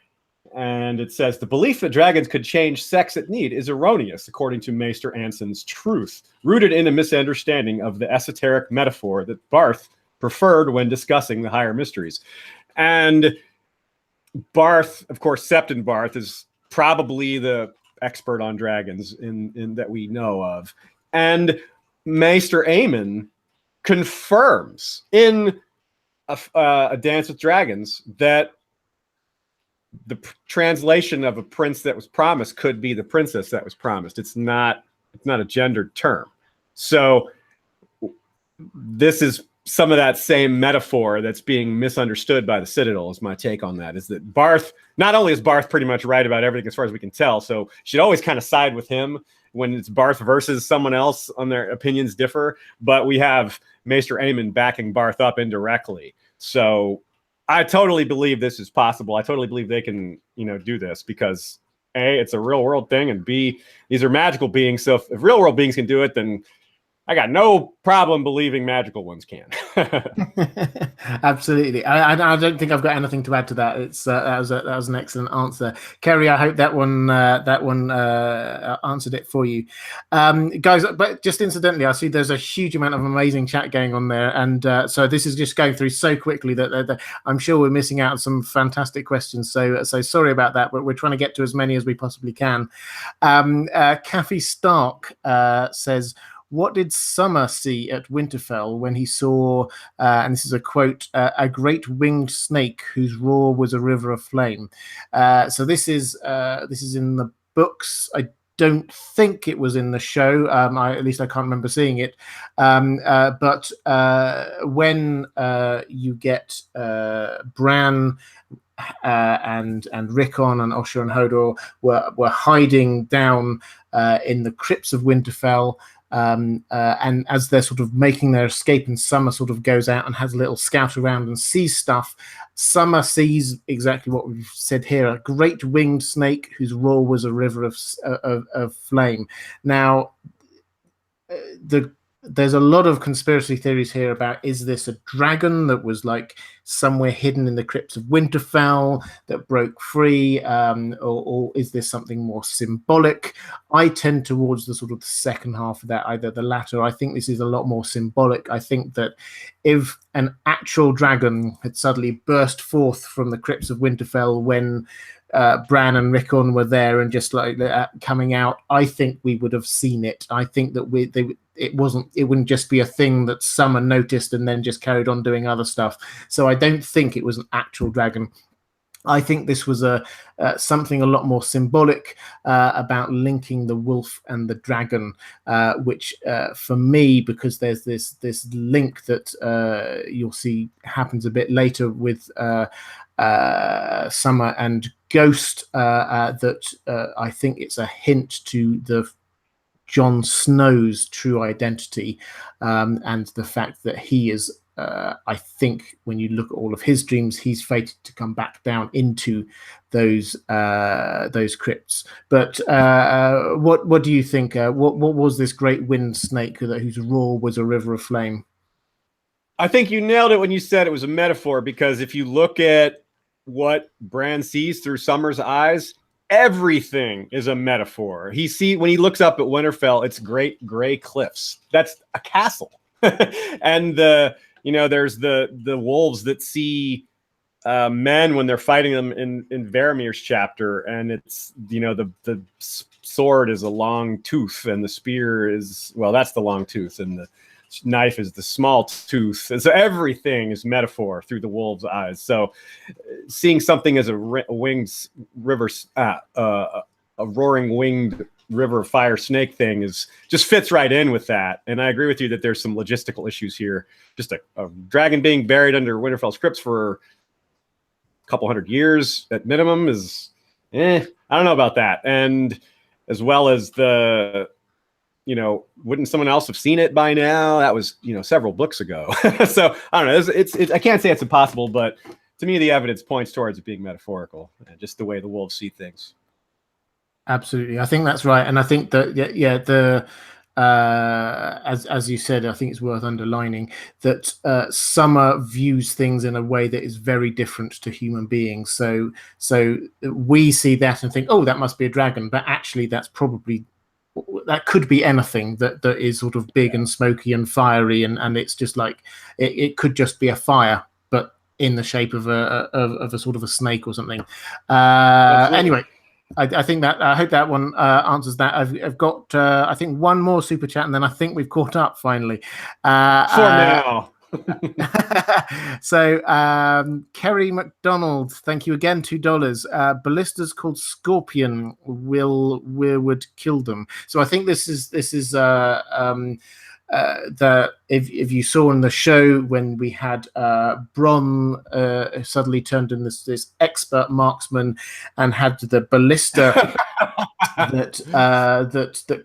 and it says, "The belief that dragons could change sex at need is erroneous, according to Maester Anson's truth, rooted in a misunderstanding of the esoteric metaphor that Barth preferred when discussing the higher mysteries." And Barth, of course, Septon Barth, is probably the expert on dragons in that we know of. And Maester Aemon confirms in a Dance with Dragons that the translation of a prince that was promised could be the princess that was promised. It's not a gendered term. So this is some of that same metaphor that's being misunderstood by the Citadel is my take on that. Is that Barth, not only is Barth pretty much right about everything as far as we can tell, so you should always kind of side with him when it's Barth versus someone else on their opinions differ, but we have Maester Aemon backing Barth up indirectly. So I totally believe this is possible. I totally believe they can, do this because A, it's a real world thing, and B, these are magical beings. So if real world beings can do it, then I got no problem believing magical ones can. Absolutely. I don't think I've got anything to add to that. It's that was an excellent answer, Kerry. I hope that one answered it for you, guys. But just incidentally, I see there's a huge amount of amazing chat going on there, and so this is just going through so quickly that I'm sure we're missing out on some fantastic questions. So sorry about that, but we're trying to get to as many as we possibly can. Kathy Stark says, what did Summer see at Winterfell when he saw, and this is a quote, a great winged snake whose roar was a river of flame? So this is in the books. I don't think it was in the show. At least I can't remember seeing it. But when you get Bran and Rickon and Osher and Hodor were hiding down in the crypts of Winterfell. And as they're sort of making their escape, and Summer sort of goes out and has a little scout around and sees stuff, Summer sees exactly what we've said here: a great winged snake whose roar was a river of flame. Now, there's a lot of conspiracy theories here about, is this a dragon that was like somewhere hidden in the crypts of Winterfell that broke free, or is this something more symbolic? I tend towards the sort of the second half of that, either the latter. I think this is a lot more symbolic. I think that if an actual dragon had suddenly burst forth from the crypts of Winterfell when Bran and Rickon were there and just like coming out, I think we would have seen it. I think that it wouldn't just be a thing that Summer noticed and then just carried on doing other stuff. So I don't think it was an actual dragon. I think this was something a lot more symbolic about linking the wolf and the dragon, which for me, because there's this link that you'll see happens a bit later with Summer and Ghost, that I think it's a hint to the Jon Snow's true identity, and the fact that he is, I think when you look at all of his dreams, he's fated to come back down into those crypts. But what do you think? What was this great wind snake whose roar was a river of flame? I think you nailed it when you said it was a metaphor, because if you look at what Bran sees through Summer's eyes, everything is a metaphor. When he looks up at Winterfell, it's great gray cliffs. That's a castle. And there's the wolves that see men when they're fighting them in Varamir's chapter, and it's the sword is a long tooth and the spear is, well, that's the long tooth, and the knife is the small tooth. And so everything is metaphor through the wolves' eyes. So seeing something as a winged river, a roaring winged river of fire snake thing just fits right in with that. And I agree with you that there's some logistical issues here. Just a dragon being buried under Winterfell's crypts for a couple hundred years at minimum is, I don't know about that. And as well as wouldn't someone else have seen it by now? That was, several books ago. So I don't know. It's I can't say it's impossible, but to me, the evidence points towards it being metaphorical, and just the way the wolves see things. Absolutely, I think that's right, and I think that as you said, I think it's worth underlining that Summer views things in a way that is very different to human beings. So we see that and think, oh, that must be a dragon, but actually, that could be anything that is sort of big and smoky and fiery, and it's just like it could just be a fire, but in the shape of a sort of a snake or something. Anyway. I think that I hope that one answers that. I've got I think one more super chat, and then I think we've caught up finally. For now. So Kerry McDonald, thank you again, $2. Ballistas called Scorpion would kill them. So I think this is if you saw in the show when we had Bronn suddenly turned in this expert marksman and had the ballista that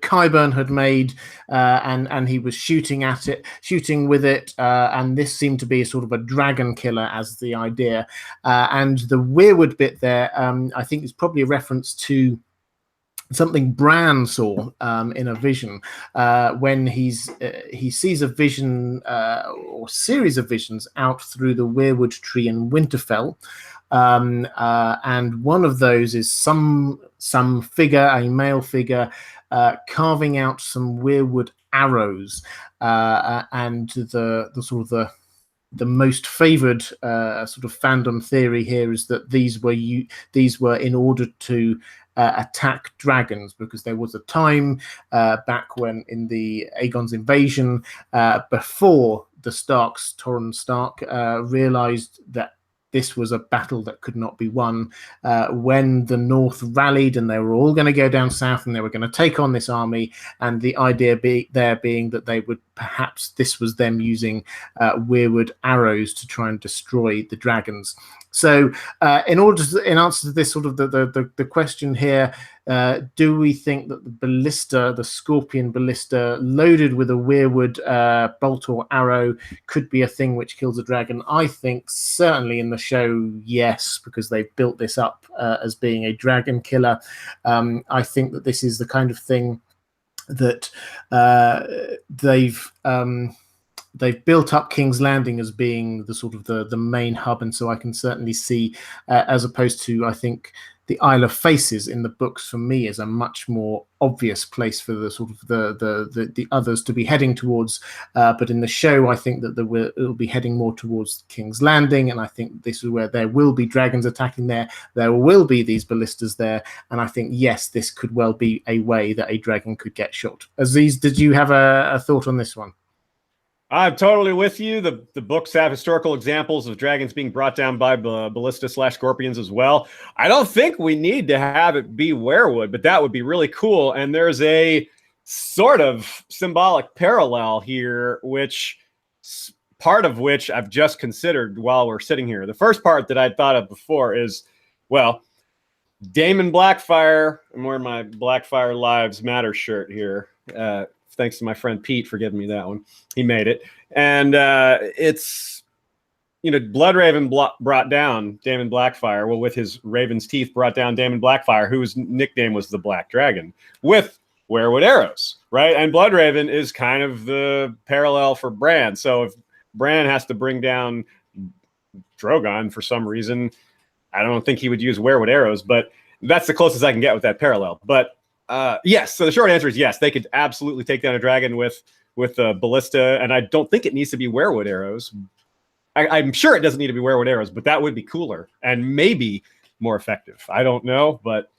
Qyburn had made, and he was shooting with it, and this seemed to be sort of a dragon killer as the idea, and the weirwood bit there, I think is probably a reference to something Bran saw in a vision when he sees a vision or series of visions out through the weirwood tree in Winterfell. And one of those is some figure, a male figure, carving out some weirwood arrows, and the sort of the most favored sort of fandom theory here is that these were in order to attack dragons, because there was a time back when in the Aegon's invasion, before the Starks, Torrhen Stark, realized that this was a battle that could not be won, when the North rallied and they were all going to go down south and they were going to take on this army, and the idea being that they would perhaps this was them using weirwood arrows to try and destroy the dragons. So in answer to this sort of the question here, do we think that the ballista, the scorpion ballista loaded with a weirwood bolt or arrow, could be a thing which kills a dragon? I think certainly in the show, yes, because they've built this up as being a dragon killer. I think that this is the kind of thing that they've built up King's Landing as being the sort of the main hub, and so I can certainly see, as opposed to, I think, the Isle of Faces in the books for me is a much more obvious place for the sort of the others to be heading towards, but in the show I think that it'll be heading more towards King's Landing, and I think this is where there will be dragons attacking there will be these ballistas there, and I think yes, this could well be a way that a dragon could get shot. Aziz, did you have a thought on this one? I'm totally with you. The books have historical examples of dragons being brought down by ballista/scorpions as well. I don't think we need to have it be weirwood, but that would be really cool. And there's a sort of symbolic parallel here, which part of which I've just considered while we're sitting here. The first part that I'd thought of before is, well, Daemon Blackfyre. I'm wearing my Blackfyre Lives Matter shirt here. Thanks to my friend Pete for giving me that one. He made it. And it's, Bloodraven brought down Daemon Blackfyre. Well, with his raven's teeth, brought down Daemon Blackfyre, whose nickname was the Black Dragon, with weirwood arrows, right? And Bloodraven is kind of the parallel for Bran. So if Bran has to bring down Drogon for some reason, I don't think he would use weirwood arrows, but that's the closest I can get with that parallel. But yes, so the short answer is yes, they could absolutely take down a dragon with a ballista, and I don't think it needs to be weirwood arrows. I'm sure it doesn't need to be weirwood arrows, but that would be cooler and maybe more effective. I don't know, but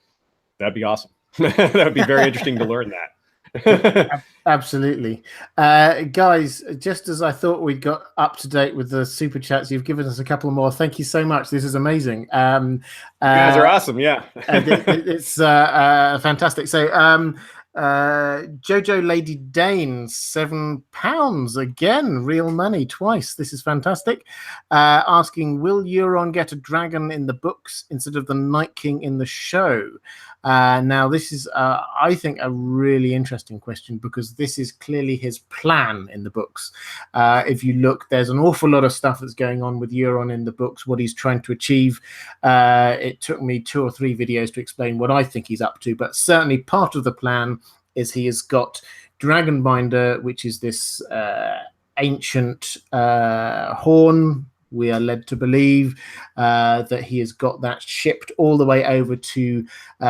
that'd be awesome. That would be very interesting to learn that. Absolutely. Guys, just as I thought we'd got up to date with the super chats, you've given us a couple more. Thank you so much. This is amazing. You guys are awesome. Yeah. It's fantastic. So Jojo Lady Dane, £7 again, real money twice. This is fantastic. Asking, will Euron get a dragon in the books instead of the Night King in the show? Now, this is, I think, a really interesting question, because this is clearly his plan in the books. If you look, there's an awful lot of stuff that's going on with Euron in the books, what he's trying to achieve. It took me 2 or 3 videos to explain what I think he's up to, but certainly part of the plan is he has got Dragonbinder, which is this ancient horn. We are led to believe that he has got that shipped all the way over to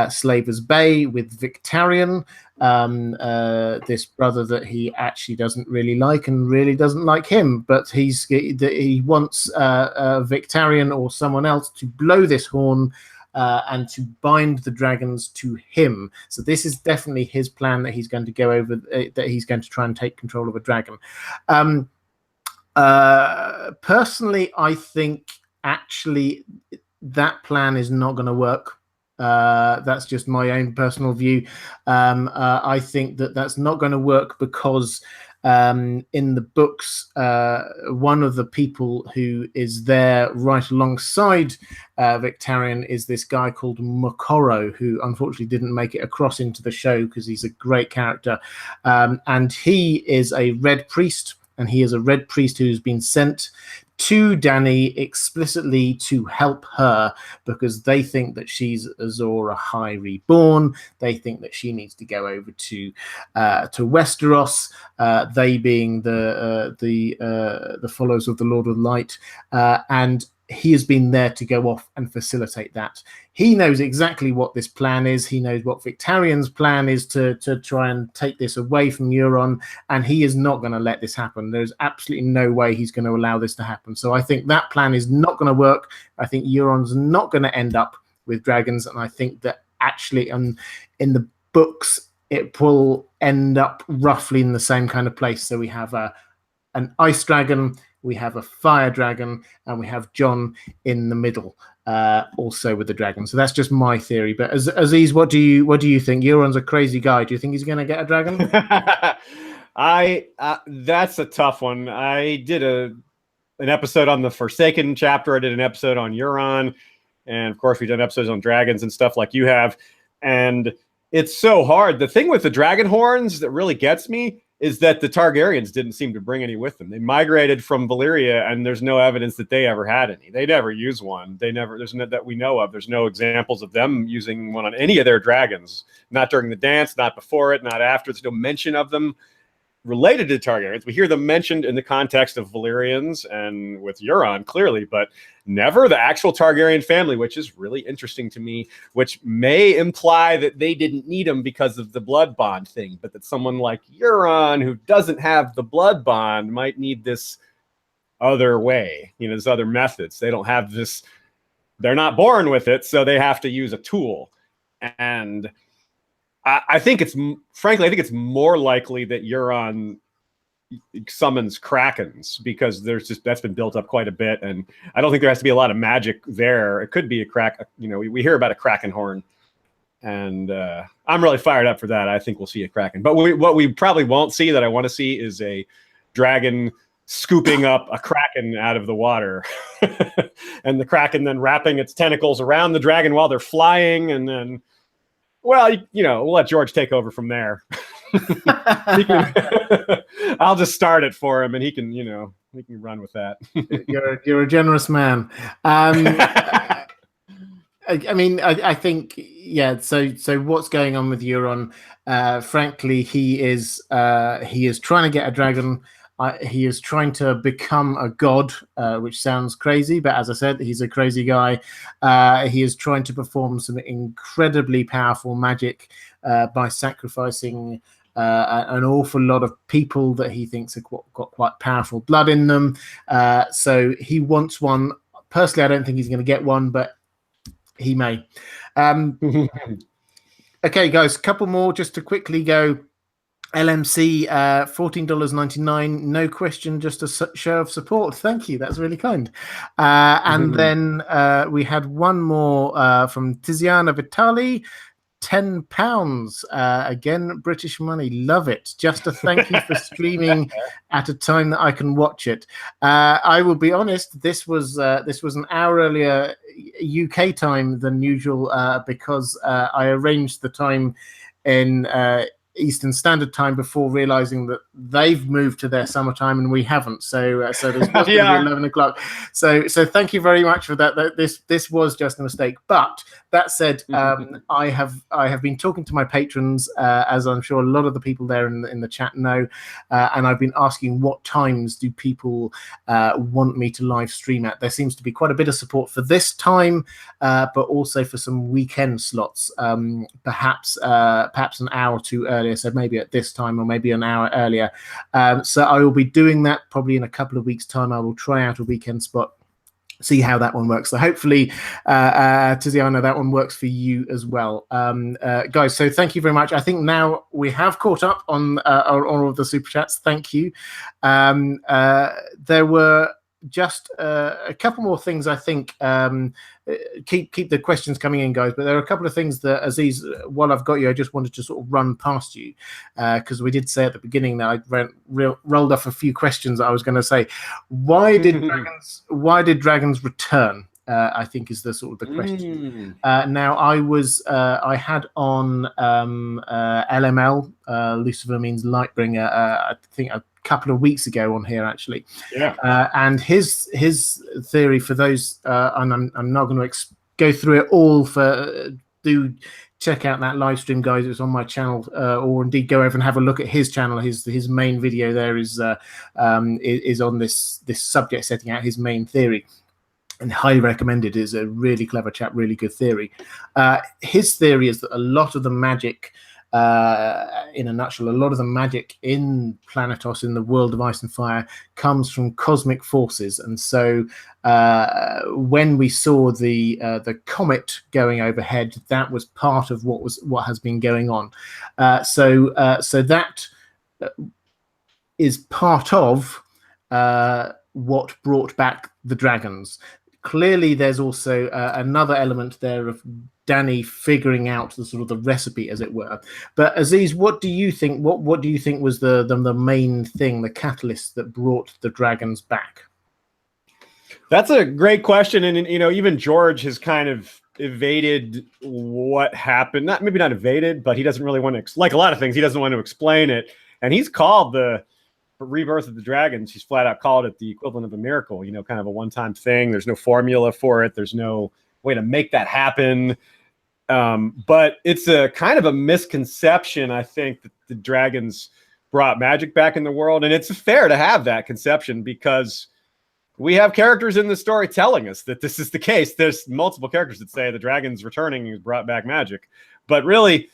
Slaver's Bay with Victarion, this brother that he actually doesn't really like and really doesn't like him, but he wants Victarion or someone else to blow this horn and to bind the dragons to him. So this is definitely his plan, that he's going to go over, that he's going to try and take control of a dragon. Personally, I think actually that plan is not going to work. That's just my own personal view. I think that that's not going to work because in the books, one of the people who is there right alongside Victarion is this guy called Mokoro, who unfortunately didn't make it across into the show because he's a great character. And he is a red priest, and he is a red priest who's been sent to Dany explicitly to help her because they think that she's Azor High reborn. They think that she needs to go over to Westeros. They being the followers of the Lord of Light, and he has been there to go off and facilitate that. He knows exactly what this plan is. He knows what Victarion's plan is to try and take this away from Euron, and he is not going to let this happen. There's absolutely no way he's going to allow this to happen. So I think that plan is not going to work. I think Euron's not going to end up with dragons, and I think that actually in the books it will end up roughly in the same kind of place. So we have an ice dragon, we have a fire dragon, and we have Jon in the middle, also with the dragon. So that's just my theory. But Aziz, what do you think? Euron's a crazy guy. Do you think he's going to get a dragon? That's a tough one. I did an episode on the Forsaken chapter. I did an episode on Euron, and of course we've done episodes on dragons and stuff like you have. And it's so hard. The thing with the dragon horns that really gets me is that the Targaryens didn't seem to bring any with them. They migrated from Valyria, and there's no evidence that they ever had any. They never used one. There's no that we know of. There's no examples of them using one on any of their dragons. Not during the dance, not before it, not after. There's no mention of them related to Targaryens. We hear them mentioned in the context of Valyrians and with Euron, clearly, but never the actual Targaryen family, which is really interesting to me, which may imply that they didn't need them because of the blood bond thing, but that someone like Euron, who doesn't have the blood bond, might need this other way, this other methods. They don't have this, they're not born with it, so they have to use a tool. And I think it's more likely that Euron summons Krakens, because that's been built up quite a bit, and I don't think there has to be a lot of magic there. It could be a crack. We hear about a Kraken horn, and I'm really fired up for that. I think we'll see a Kraken, but what we probably won't see that I want to see is a dragon scooping up a Kraken out of the water, and the Kraken then wrapping its tentacles around the dragon while they're flying, and then. Well, we'll let George take over from there. I'll just start it for him, and he can run with that. You're a generous man. I think, yeah. So what's going on with Euron? Frankly, he is trying to get a dragon. He is trying to become a god, which sounds crazy, but as I said, he's a crazy guy. He is trying to perform some incredibly powerful magic by sacrificing an awful lot of people that he thinks have got quite powerful blood in them. So he wants one. Personally, I don't think he's going to get one, but he may. Okay, guys, a couple more just to quickly go. LMC, $14.99. No question, just a show of support. Thank you. That's really kind. And then we had one more from Tiziana Vitali. £10. Again, British money. Love it. Just a thank you for streaming at a time that I can watch it. I will be honest, this was an hour earlier UK time than usual because I arranged the time in Eastern Standard Time before realizing that they've moved to their summertime and we haven't. So there's supposed to be 11 o'clock. So thank you very much for that. This was just a mistake. But that said, I have been talking to my patrons, as I'm sure a lot of the people there in the chat know, and I've been asking what times do people want me to live stream at. There seems to be quite a bit of support for this time, but also for some weekend slots, perhaps an hour or two earlier. So maybe at this time or maybe an hour earlier. So I will be doing that probably in a couple of weeks' time. I will try out a weekend spot, see how that one works. So hopefully, Tiziana, that one works for you as well. Guys, so thank you very much. I think now we have caught up on all of the super chats. Thank you. There were just a couple more things. I think keep the questions coming in, guys. But there are a couple of things that, Aziz, while I've got you, I just wanted to sort of run past you, because we did say at the beginning that I rolled off a few questions that I was going to say. Why did dragons return? I think is the sort of the question. Now, I had on LML, Lucifer means Lightbringer, I think a couple of weeks ago on here, actually. Yeah. And his theory for those, and I'm not going to go through it all. Do check out that live stream, guys. It's on my channel, or indeed go over and have a look at his channel. His main video there is on this subject, setting out his main theory. And highly recommended. Is a really clever chap, really good theory. His theory is that a lot of the magic, in a nutshell, a lot of the magic in Planetos, in the world of Ice and Fire, comes from cosmic forces. And so when we saw the comet going overhead, that was part of what has been going on. So that is part of what brought back the dragons. Clearly, there's also another element there of Danny figuring out the sort of the recipe, as it were. But Aziz, what do you think? What do you think was the main thing, the catalyst that brought the dragons back? That's a great question, and even George has kind of evaded what happened. Maybe not evaded, but he doesn't really want to. Like a lot of things, he doesn't want to explain it, and he's called the rebirth of the dragons. He's flat out called it the equivalent of a miracle, kind of a one-time thing. There's no formula for it. There's no way to make that happen. But it's a kind of a misconception, I think, that the dragons brought magic back in the world. And it's fair to have that conception because we have characters in the story telling us that this is the case. There's multiple characters that say the dragons returning has brought back magic. But really,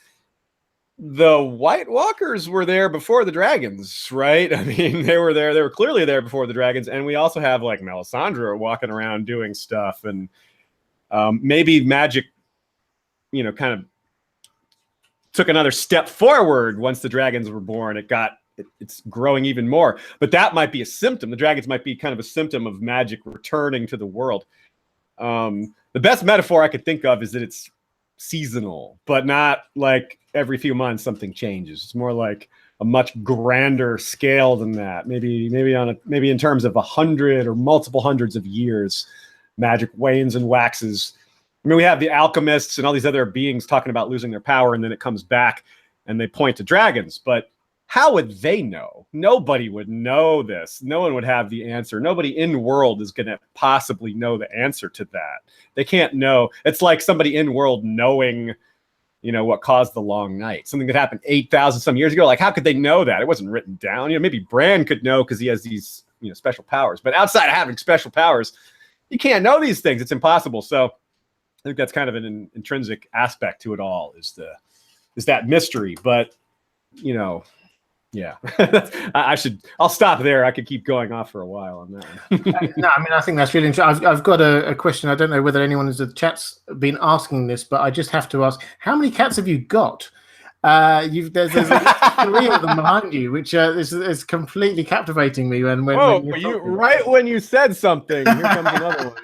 the White Walkers were there before the dragons, right? I mean, they were there. They were clearly there before the dragons. And we also have like Melisandre walking around doing stuff. And maybe magic, kind of took another step forward once the dragons were born. It's growing even more. But that might be a symptom. The dragons might be kind of a symptom of magic returning to the world. The best metaphor I could think of is that it's seasonal, but not like every few months something changes. It's more like a much grander scale than that. Maybe in terms of 100 or multiple hundreds of years, magic wanes and waxes. I mean, we have the alchemists and all these other beings talking about losing their power, and then it comes back and they point to dragons. But how would they know? Nobody would know this. No one would have the answer. Nobody in the world is going to possibly know the answer to that. They can't know. It's like somebody in world knowing, what caused the long night. Something that happened 8,000 some years ago. Like, how could they know that? It wasn't written down. Maybe Bran could know because he has these, special powers. But outside of having special powers, you can't know these things. It's impossible. So I think that's kind of an intrinsic aspect to it all, is that mystery. But, yeah, I'll stop there. I could keep going off for a while on that. No, I mean, I think that's really interesting. I've got a question. I don't know whether anyone in the chat's been asking this, but I just have to ask, how many cats have you got? There's 3 of them behind you, which is completely captivating me. When you said something, here comes another one.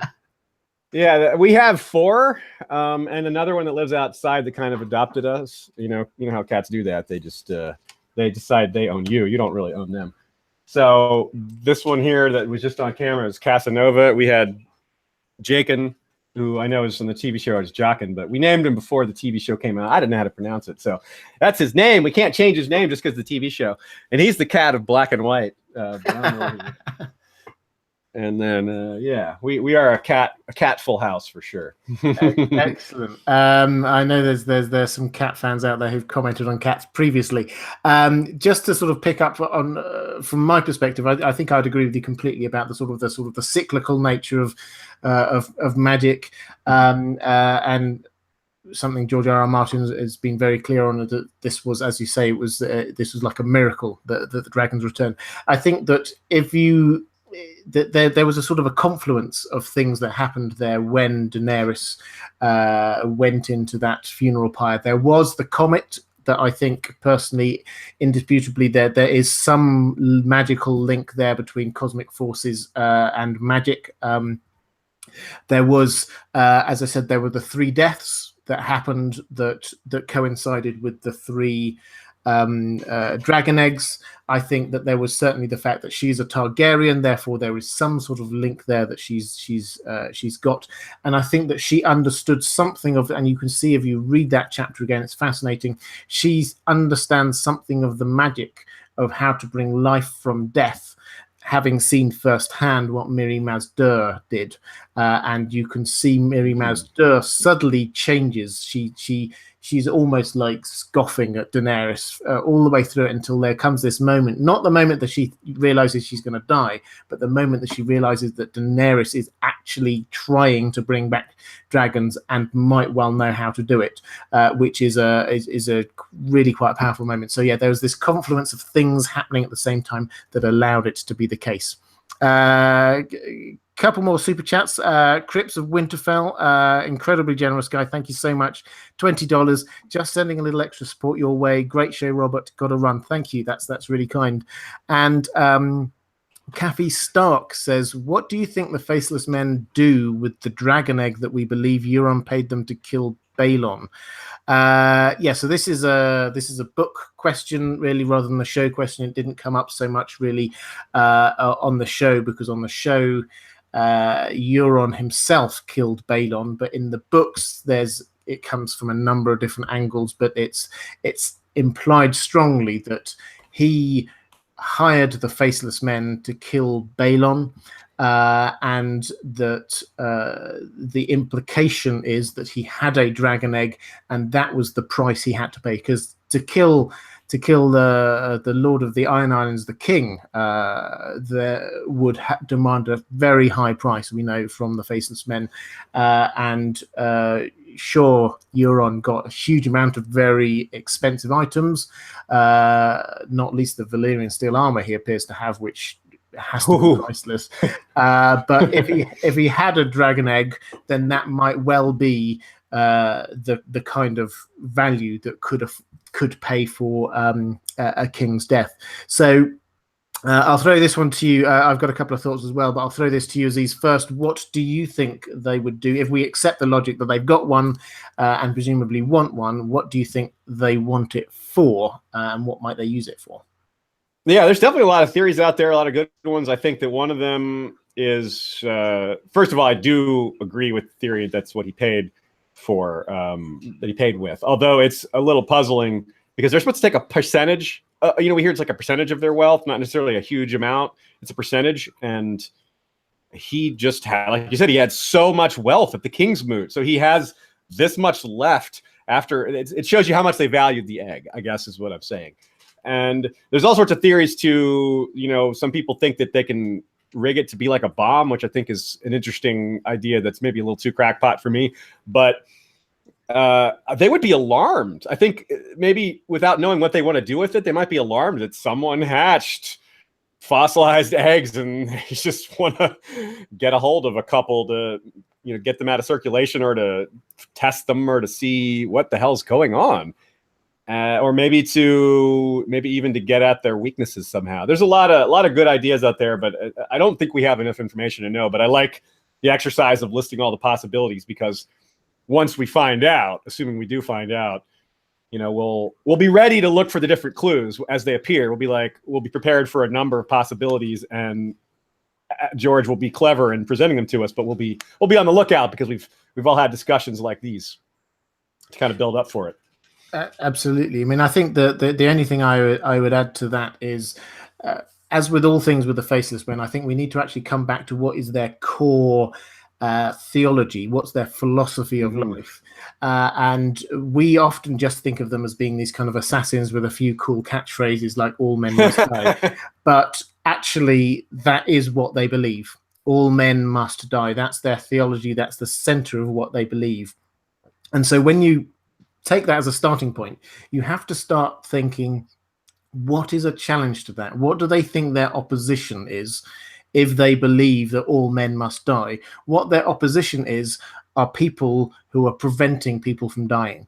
Yeah, we have 4, and another one that lives outside that kind of adopted us. You know how cats do that. They just they decide they own you. You don't really own them. So this one here that was just on camera is Casanova. We had Jakin, who I know is on the TV show as Jockin, but we named him before the TV show came out. I didn't know how to pronounce it. So that's his name. We can't change his name just because of the TV show. And he's the cat of black and white. And then, we are a cat full house for sure. Excellent. I know there's some cat fans out there who've commented on cats previously. Just to sort of pick up on from my perspective, I think I'd agree with you completely about the cyclical nature of magic, and something George R. Martin has been very clear on, that this was, as you say, this was like a miracle that the dragons returned. I think that there was a sort of a confluence of things that happened there when Daenerys went into that funeral pyre. There was the comet that I think personally, indisputably, there is some magical link there between cosmic forces and magic. There was, as I said, there were the 3 deaths that happened that coincided with the 3 dragon eggs. I think that there was certainly the fact that she's a Targaryen, therefore there is some sort of link there that she's got, and I think that she understood something of, and you can see if you read that chapter again, it's fascinating. She understands something of the magic of how to bring life from death, having seen firsthand what Mirri Maz Duur did, and you can see Mirri Maz Duur suddenly changes. She's almost like scoffing at Daenerys all the way through it until there comes this moment, not the moment that she realizes she's going to die, but the moment that she realizes that Daenerys is actually trying to bring back dragons and might well know how to do it, which is a really quite powerful moment. So yeah, there was this confluence of things happening at the same time that allowed it to be the case. Couple more super chats. Crips of Winterfell, incredibly generous guy. Thank you so much. $20. Just sending a little extra support your way. Great show, Robert. Got to run. Thank you. That's really kind. And Kathy Stark says, "What do you think the Faceless Men do with the dragon egg that we believe Euron paid them to kill Balon?" Yeah, so this is a book question really rather than the show question. It didn't come up so much really on the show, because on the show Euron himself killed Balon, but in the books it comes from a number of different angles, but it's implied strongly that he hired the Faceless Men to kill Balon, and that the implication is that he had a dragon egg, and that was the price he had to pay, because to kill the Lord of the Iron Islands, the king, there would demand a very high price, we know from the Faceless Men, and sure, Euron got a huge amount of very expensive items, not least the Valyrian steel armor he appears to have, which has to be priceless. But if he had a dragon egg, then that might well be the kind of value that could pay for a king's death. So I'll throw this one to you. I've got a couple of thoughts as well, but I'll throw this to you, Aziz, first. What do you think they would do if we accept the logic that they've got one and presumably want one? What do you think they want it for, and what might they use it for? Yeah, there's definitely a lot of theories out there, a lot of good ones. I think that one of them is, first of all, I do agree with the theory that's what he paid for, that he paid with. Although it's a little puzzling because they're supposed to take a percentage. We hear it's like a percentage of their wealth, not necessarily a huge amount. It's a percentage. And he just had, like you said, he had so much wealth at the King's Moot. So he has this much left after. It shows you how much they valued the egg, I guess is what I'm saying. And there's all sorts of theories to, some people think that they can rig it to be like a bomb, which I think is an interesting idea that's maybe a little too crackpot for me. But they would be alarmed. I think maybe without knowing what they want to do with it, they might be alarmed that someone hatched fossilized eggs and they just want to get a hold of a couple to, get them out of circulation or to test them or to see what the hell's going on. Or maybe even to get at their weaknesses somehow. There's a lot of good ideas out there, but I don't think we have enough information to know. But I like the exercise of listing all the possibilities, because once we find out, assuming we do find out, we'll be ready to look for the different clues as they appear. We'll be prepared for a number of possibilities, and George will be clever in presenting them to us. But we'll be on the lookout, because we've all had discussions like these to kind of build up for it. Absolutely. I mean, I think the only thing I would add to that is, as with all things with the Faceless Men, I think we need to actually come back to what is their core theology, what's their philosophy of life. And we often just think of them as being these kind of assassins with a few cool catchphrases like "all men must die." But actually, that is what they believe. All men must die. That's their theology. That's the center of what they believe. And so when you take that as a starting point, you have to start thinking, what is a challenge to that? What do they think their opposition is if they believe that all men must die? What their opposition is are people who are preventing people from dying.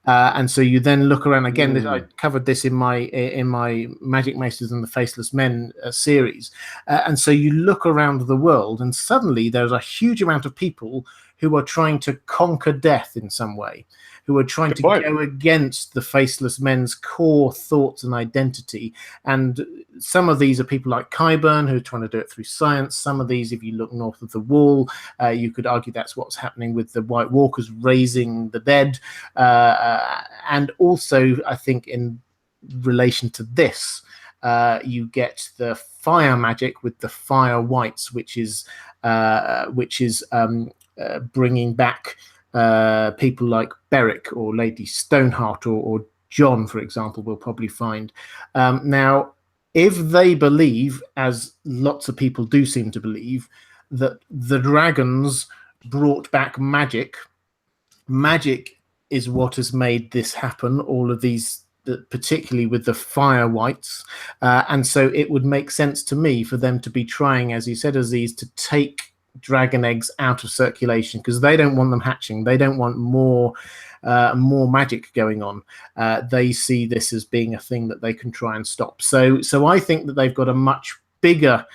And so you then look around again. I covered this in my Magic Masters and the Faceless Men series. And so you look around the world, and suddenly there's a huge amount of people who are trying to conquer death in some way, who are trying to go against the Faceless Men's core thoughts and identity. And some of these are people like Qyburn, who are trying to do it through science. Some of these, if you look north of the Wall, you could argue that's what's happening with the White Walkers raising the dead. And also, I think in relation to this, you get the fire magic with the Fire Whites, which is bringing back people like Beric or Lady Stoneheart or John, for example, we'll probably find. Now, if they believe, as lots of people do seem to believe, that the dragons brought back magic is what has made this happen, all of these, particularly with the Fire Whites. And so it would make sense to me for them to be trying, as you said, Aziz, to take dragon eggs out of circulation, because they don't want them hatching. They don't want more magic going on. They see this as being a thing that they can try and stop. So I think that they've got a much bigger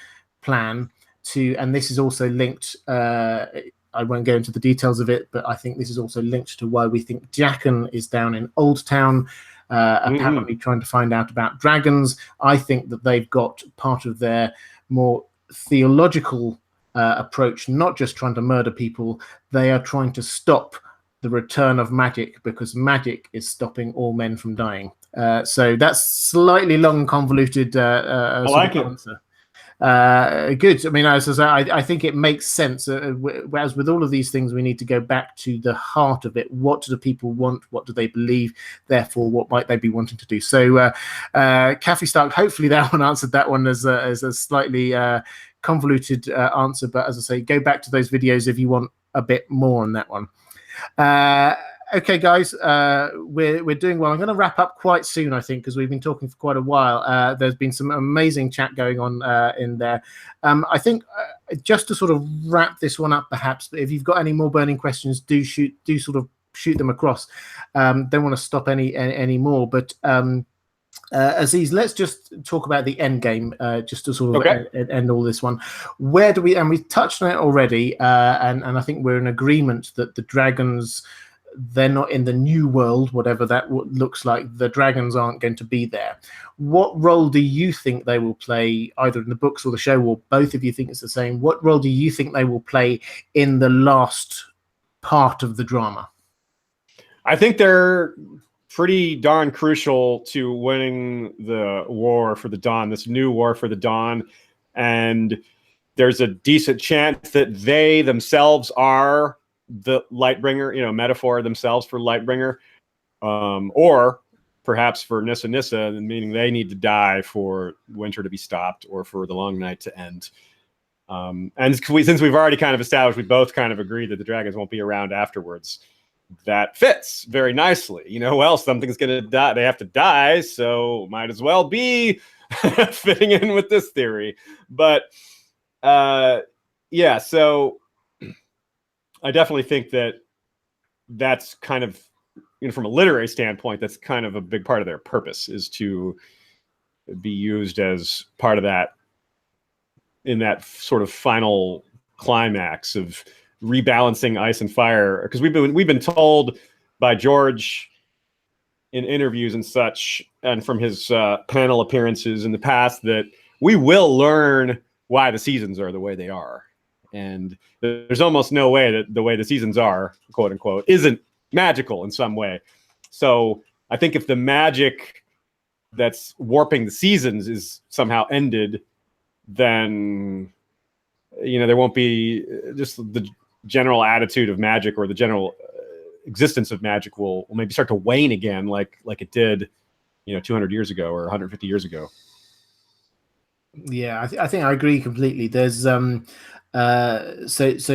plan to, and this is also linked, I won't go into the details of it, but I think this is also linked to why we think Jaqen is down in Old Town, apparently trying to find out about dragons. I think that they've got part of their more theological approach, not just trying to murder people. They are trying to stop the return of magic, because magic is stopping all men from dying. So that's slightly long, convoluted I like answer. Good. I mean, as I think it makes sense. Whereas with all of these things, we need to go back to the heart of it. What do the people want? What do they believe? Therefore, what might they be wanting to do? So, Kathy Stark, hopefully that one answered that one as a slightly convoluted answer. But as I say, go back to those videos if you want a bit more on that one. Okay, guys, we're doing well. I'm going to wrap up quite soon, I think, because we've been talking for quite a while. There's been some amazing chat going on in there. I think just to sort of wrap this one up, perhaps, if you've got any more burning questions, do sort of shoot them across. Don't want to stop any more, but Aziz, let's just talk about the end game, just to sort of end all this one. Where do we, and we touched on it already, and I think we're in agreement that the dragons, they're not in the new world, whatever that looks like. The dragons aren't going to be there. What role do you think they will play, either in the books or the show, or both of you think it's the same? What role do you think they will play in the last part of the drama? I think they're pretty darn crucial to winning the war for the Dawn, this new war for the Dawn. And there's a decent chance that they themselves are the Lightbringer, metaphor themselves for Lightbringer, or perhaps for Nissa, meaning they need to die for winter to be stopped or for the long night to end. And since we've already kind of established, we both kind of agree that the dragons won't be around afterwards, that fits very nicely. Well, something's going to die. They have to die, so might as well be fitting in with this theory. But yeah, so I definitely think that that's kind of, from a literary standpoint, that's kind of a big part of their purpose, is to be used as part of that, in that sort of final climax of rebalancing ice and fire. Because we've been told by George in interviews and such, and from his panel appearances in the past, that we will learn why the seasons are the way they are. And there's almost no way that the way the seasons are, quote unquote, isn't magical in some way. So I think if the magic that's warping the seasons is somehow ended, then, there won't be just the general attitude of magic, or the general existence of magic will maybe start to wane again, like it did, 200 years ago or 150 years ago. Yeah, I think I agree completely. There's so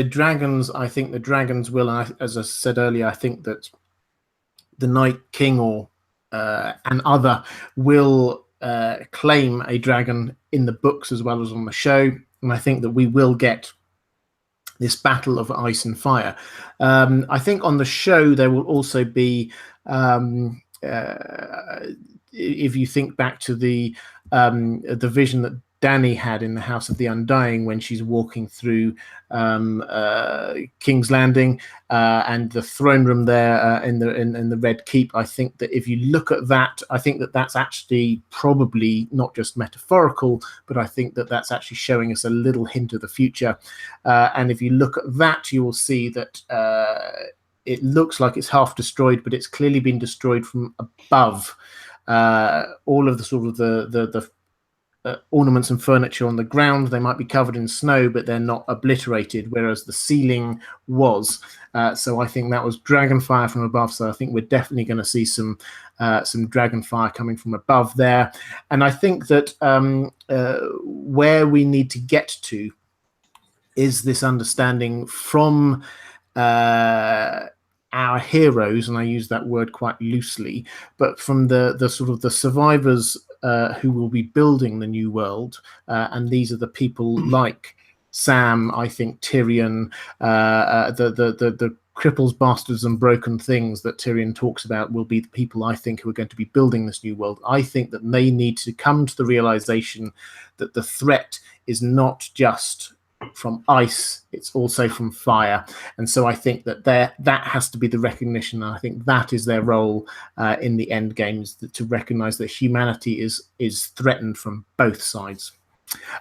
dragons. I think the dragons will, and as I said earlier, I think that the Night King or an other will claim a dragon in the books as well as on the show, and I think that we will get this battle of ice and fire. I think on the show there will also be, if you think back to the vision that Dany had in the House of the Undying when she's walking through King's Landing and the throne room there in the Red Keep. I think that if you look at that, I think that that's actually probably not just metaphorical, but I think that that's actually showing us a little hint of the future. And if you look at that, you will see that it looks like it's half destroyed, but it's clearly been destroyed from above. All of the sort of the ornaments and furniture on the ground, they might be covered in snow, but they're not obliterated, whereas the ceiling was. So I think that was dragon fire from above. So I think we're definitely going to see some dragon fire coming from above there. And I think that where we need to get to is this understanding from our heroes, and I use that word quite loosely, but from the sort of the survivors who will be building the new world, and these are the people like Sam, I think Tyrion, the cripples, bastards, and broken things that Tyrion talks about will be the people I think who are going to be building this new world. I think that they need to come to the realization that the threat is not just from ice, it's also from fire. And so I think that that has to be the recognition, and I think that is their role in the end games, to recognize that humanity is threatened from both sides.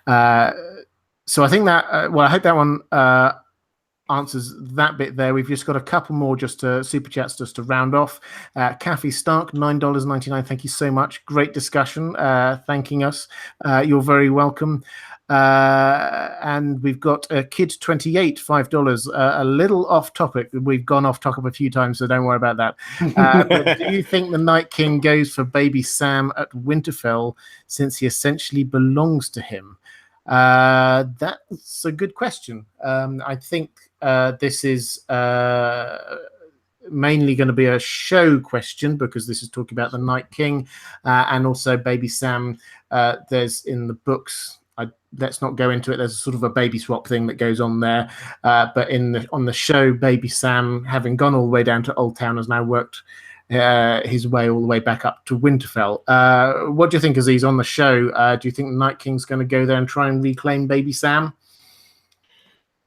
So I think that well, I hope that one answers that bit there. We've just got a couple more super chats just to round off. Kathy Stark, $9.99. Thank you so much. Great discussion. Thanking us. You're very welcome. And we've got Kid 28, $5. A little off topic. We've gone off topic a few times, so don't worry about that. But do you think the Night King goes for baby Sam at Winterfell since he essentially belongs to him? That's a good question. I think this is mainly going to be a show question, because this is talking about the Night King and also baby Sam. There's in the books, let's not go into it, there's a sort of a baby swap thing that goes on there, but on the show, baby Sam, having gone all the way down to Old Town, has now worked his way all the way back up to Winterfell. What do you think, Aziz, on the show? Do you think the Night King's going to go there and try and reclaim baby Sam?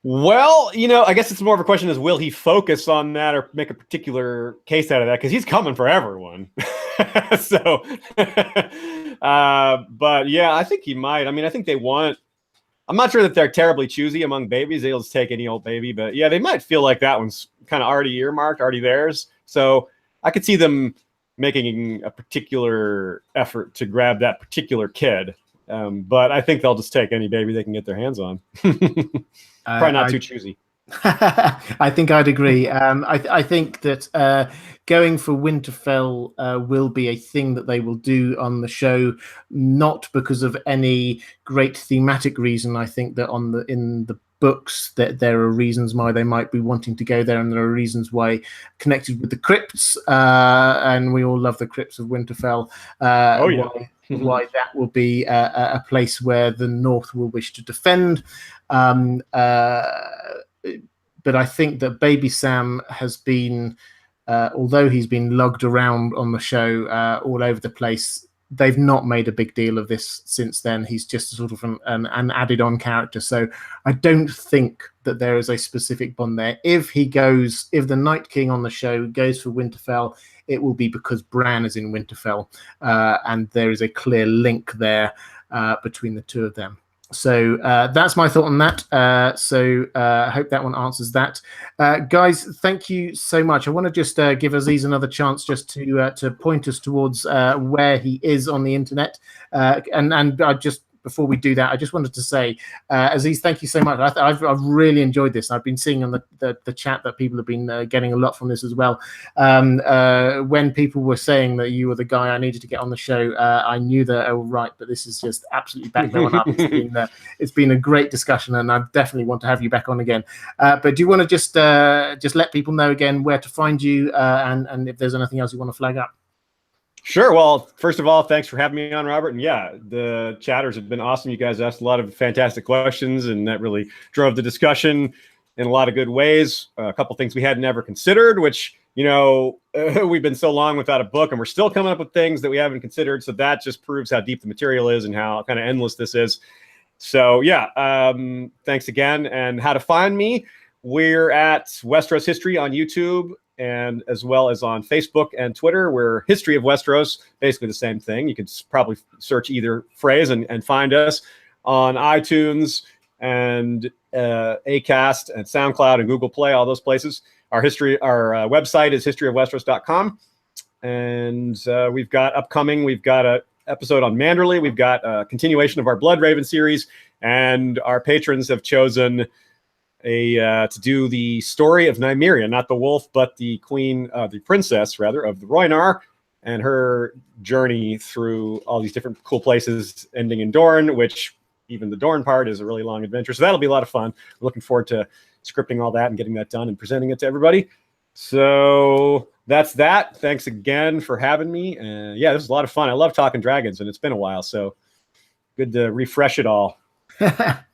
Well, I guess it's more of a question is, will he focus on that or make a particular case out of that? Because he's coming for everyone. So, but yeah, I think he might. I mean, I think I'm not sure that they're terribly choosy among babies. They'll just take any old baby, but yeah, they might feel like that one's kind of already earmarked, already theirs. So I could see them making a particular effort to grab that particular kid. But I think they'll just take any baby they can get their hands on. Probably not too choosy. I think I'd agree. I think that going for Winterfell will be a thing that they will do on the show, not because of any great thematic reason. I think that in the books that there are reasons why they might be wanting to go there, and there are reasons why connected with the crypts, and we all love the crypts of Winterfell. Oh yeah. Why that will be a place where the North will wish to defend. But I think that baby Sam has been, although he's been lugged around on the show all over the place, they've not made a big deal of this since then. He's just sort of an added on character. So I don't think that there is a specific bond there. If the Night King on the show goes for Winterfell, it will be because Bran is in Winterfell, and there is a clear link there between the two of them. So that's my thought on that. So I hope that one answers that. Guys, thank you so much. I want to just give Aziz another chance just to point us towards where he is on the internet. And I just, before we do that, I just wanted to say, Aziz, thank you so much. I've really enjoyed this. I've been seeing on the chat that people have been getting a lot from this as well. When people were saying that you were the guy I needed to get on the show, I knew that, oh, right, but this is just absolutely back that one up. It's been a great discussion, and I definitely want to have you back on again. But do you want to just let people know again where to find you, and if there's anything else you want to flag up? Sure. Well, first of all, thanks for having me on, Robert. And yeah, the chatters have been awesome. You guys asked a lot of fantastic questions, and that really drove the discussion. in a lot of good ways. A couple things we had never considered, which, you know, we've been so long without a book and we're still coming up with things that we haven't considered. So that just proves how deep the material is and how kind of endless this is. So yeah, thanks again. And how to find me. We're at Westeros History on YouTube and as well as on Facebook and Twitter. We're History of Westeros, basically the same thing. You could probably search either phrase and find us on iTunes and Acast and SoundCloud and Google Play, all those places. Our website is historyofwesteros.com. And we've got an episode on Manderley. We've got a continuation of our Blood Raven series. And our patrons have chosen to do the story of Nymeria, not the wolf, but the princess, rather, of the Rhoynar, and her journey through all these different cool places, ending in Dorne, which even the Dorne part is a really long adventure. So that'll be a lot of fun. I'm looking forward to scripting all that and getting that done and presenting it to everybody. So that's that. Thanks again for having me. Yeah, this is a lot of fun. I love talking dragons, and it's been a while, so good to refresh it all.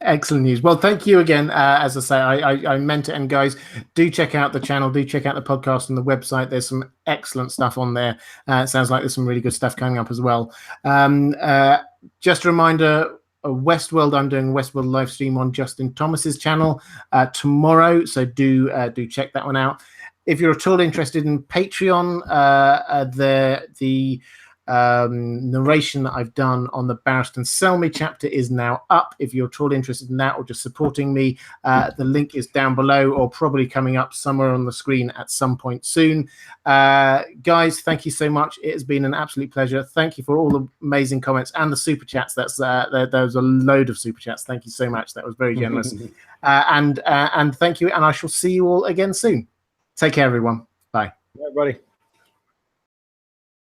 Excellent news. Well, thank you again. As I say, I meant it. And guys, do check out the channel, do check out the podcast and the website. There's some excellent stuff on there. It sounds like there's some really good stuff coming up as well. Just a reminder, Westworld, I'm doing a Westworld live stream on Justin Thomas's channel tomorrow, so do check that one out. If you're at all interested in Patreon, the narration that I've done on the Barristan Selmy chapter is now up. If you're at all interested in that or just supporting me, the link is down below or probably coming up somewhere on the screen at some point soon. Guys, thank you so much. It has been an absolute pleasure. Thank you for all the amazing comments and the super chats. There was a load of super chats. Thank you so much. That was very generous. And thank you. And I shall see you all again soon. Take care, everyone. Bye. Bye, everybody.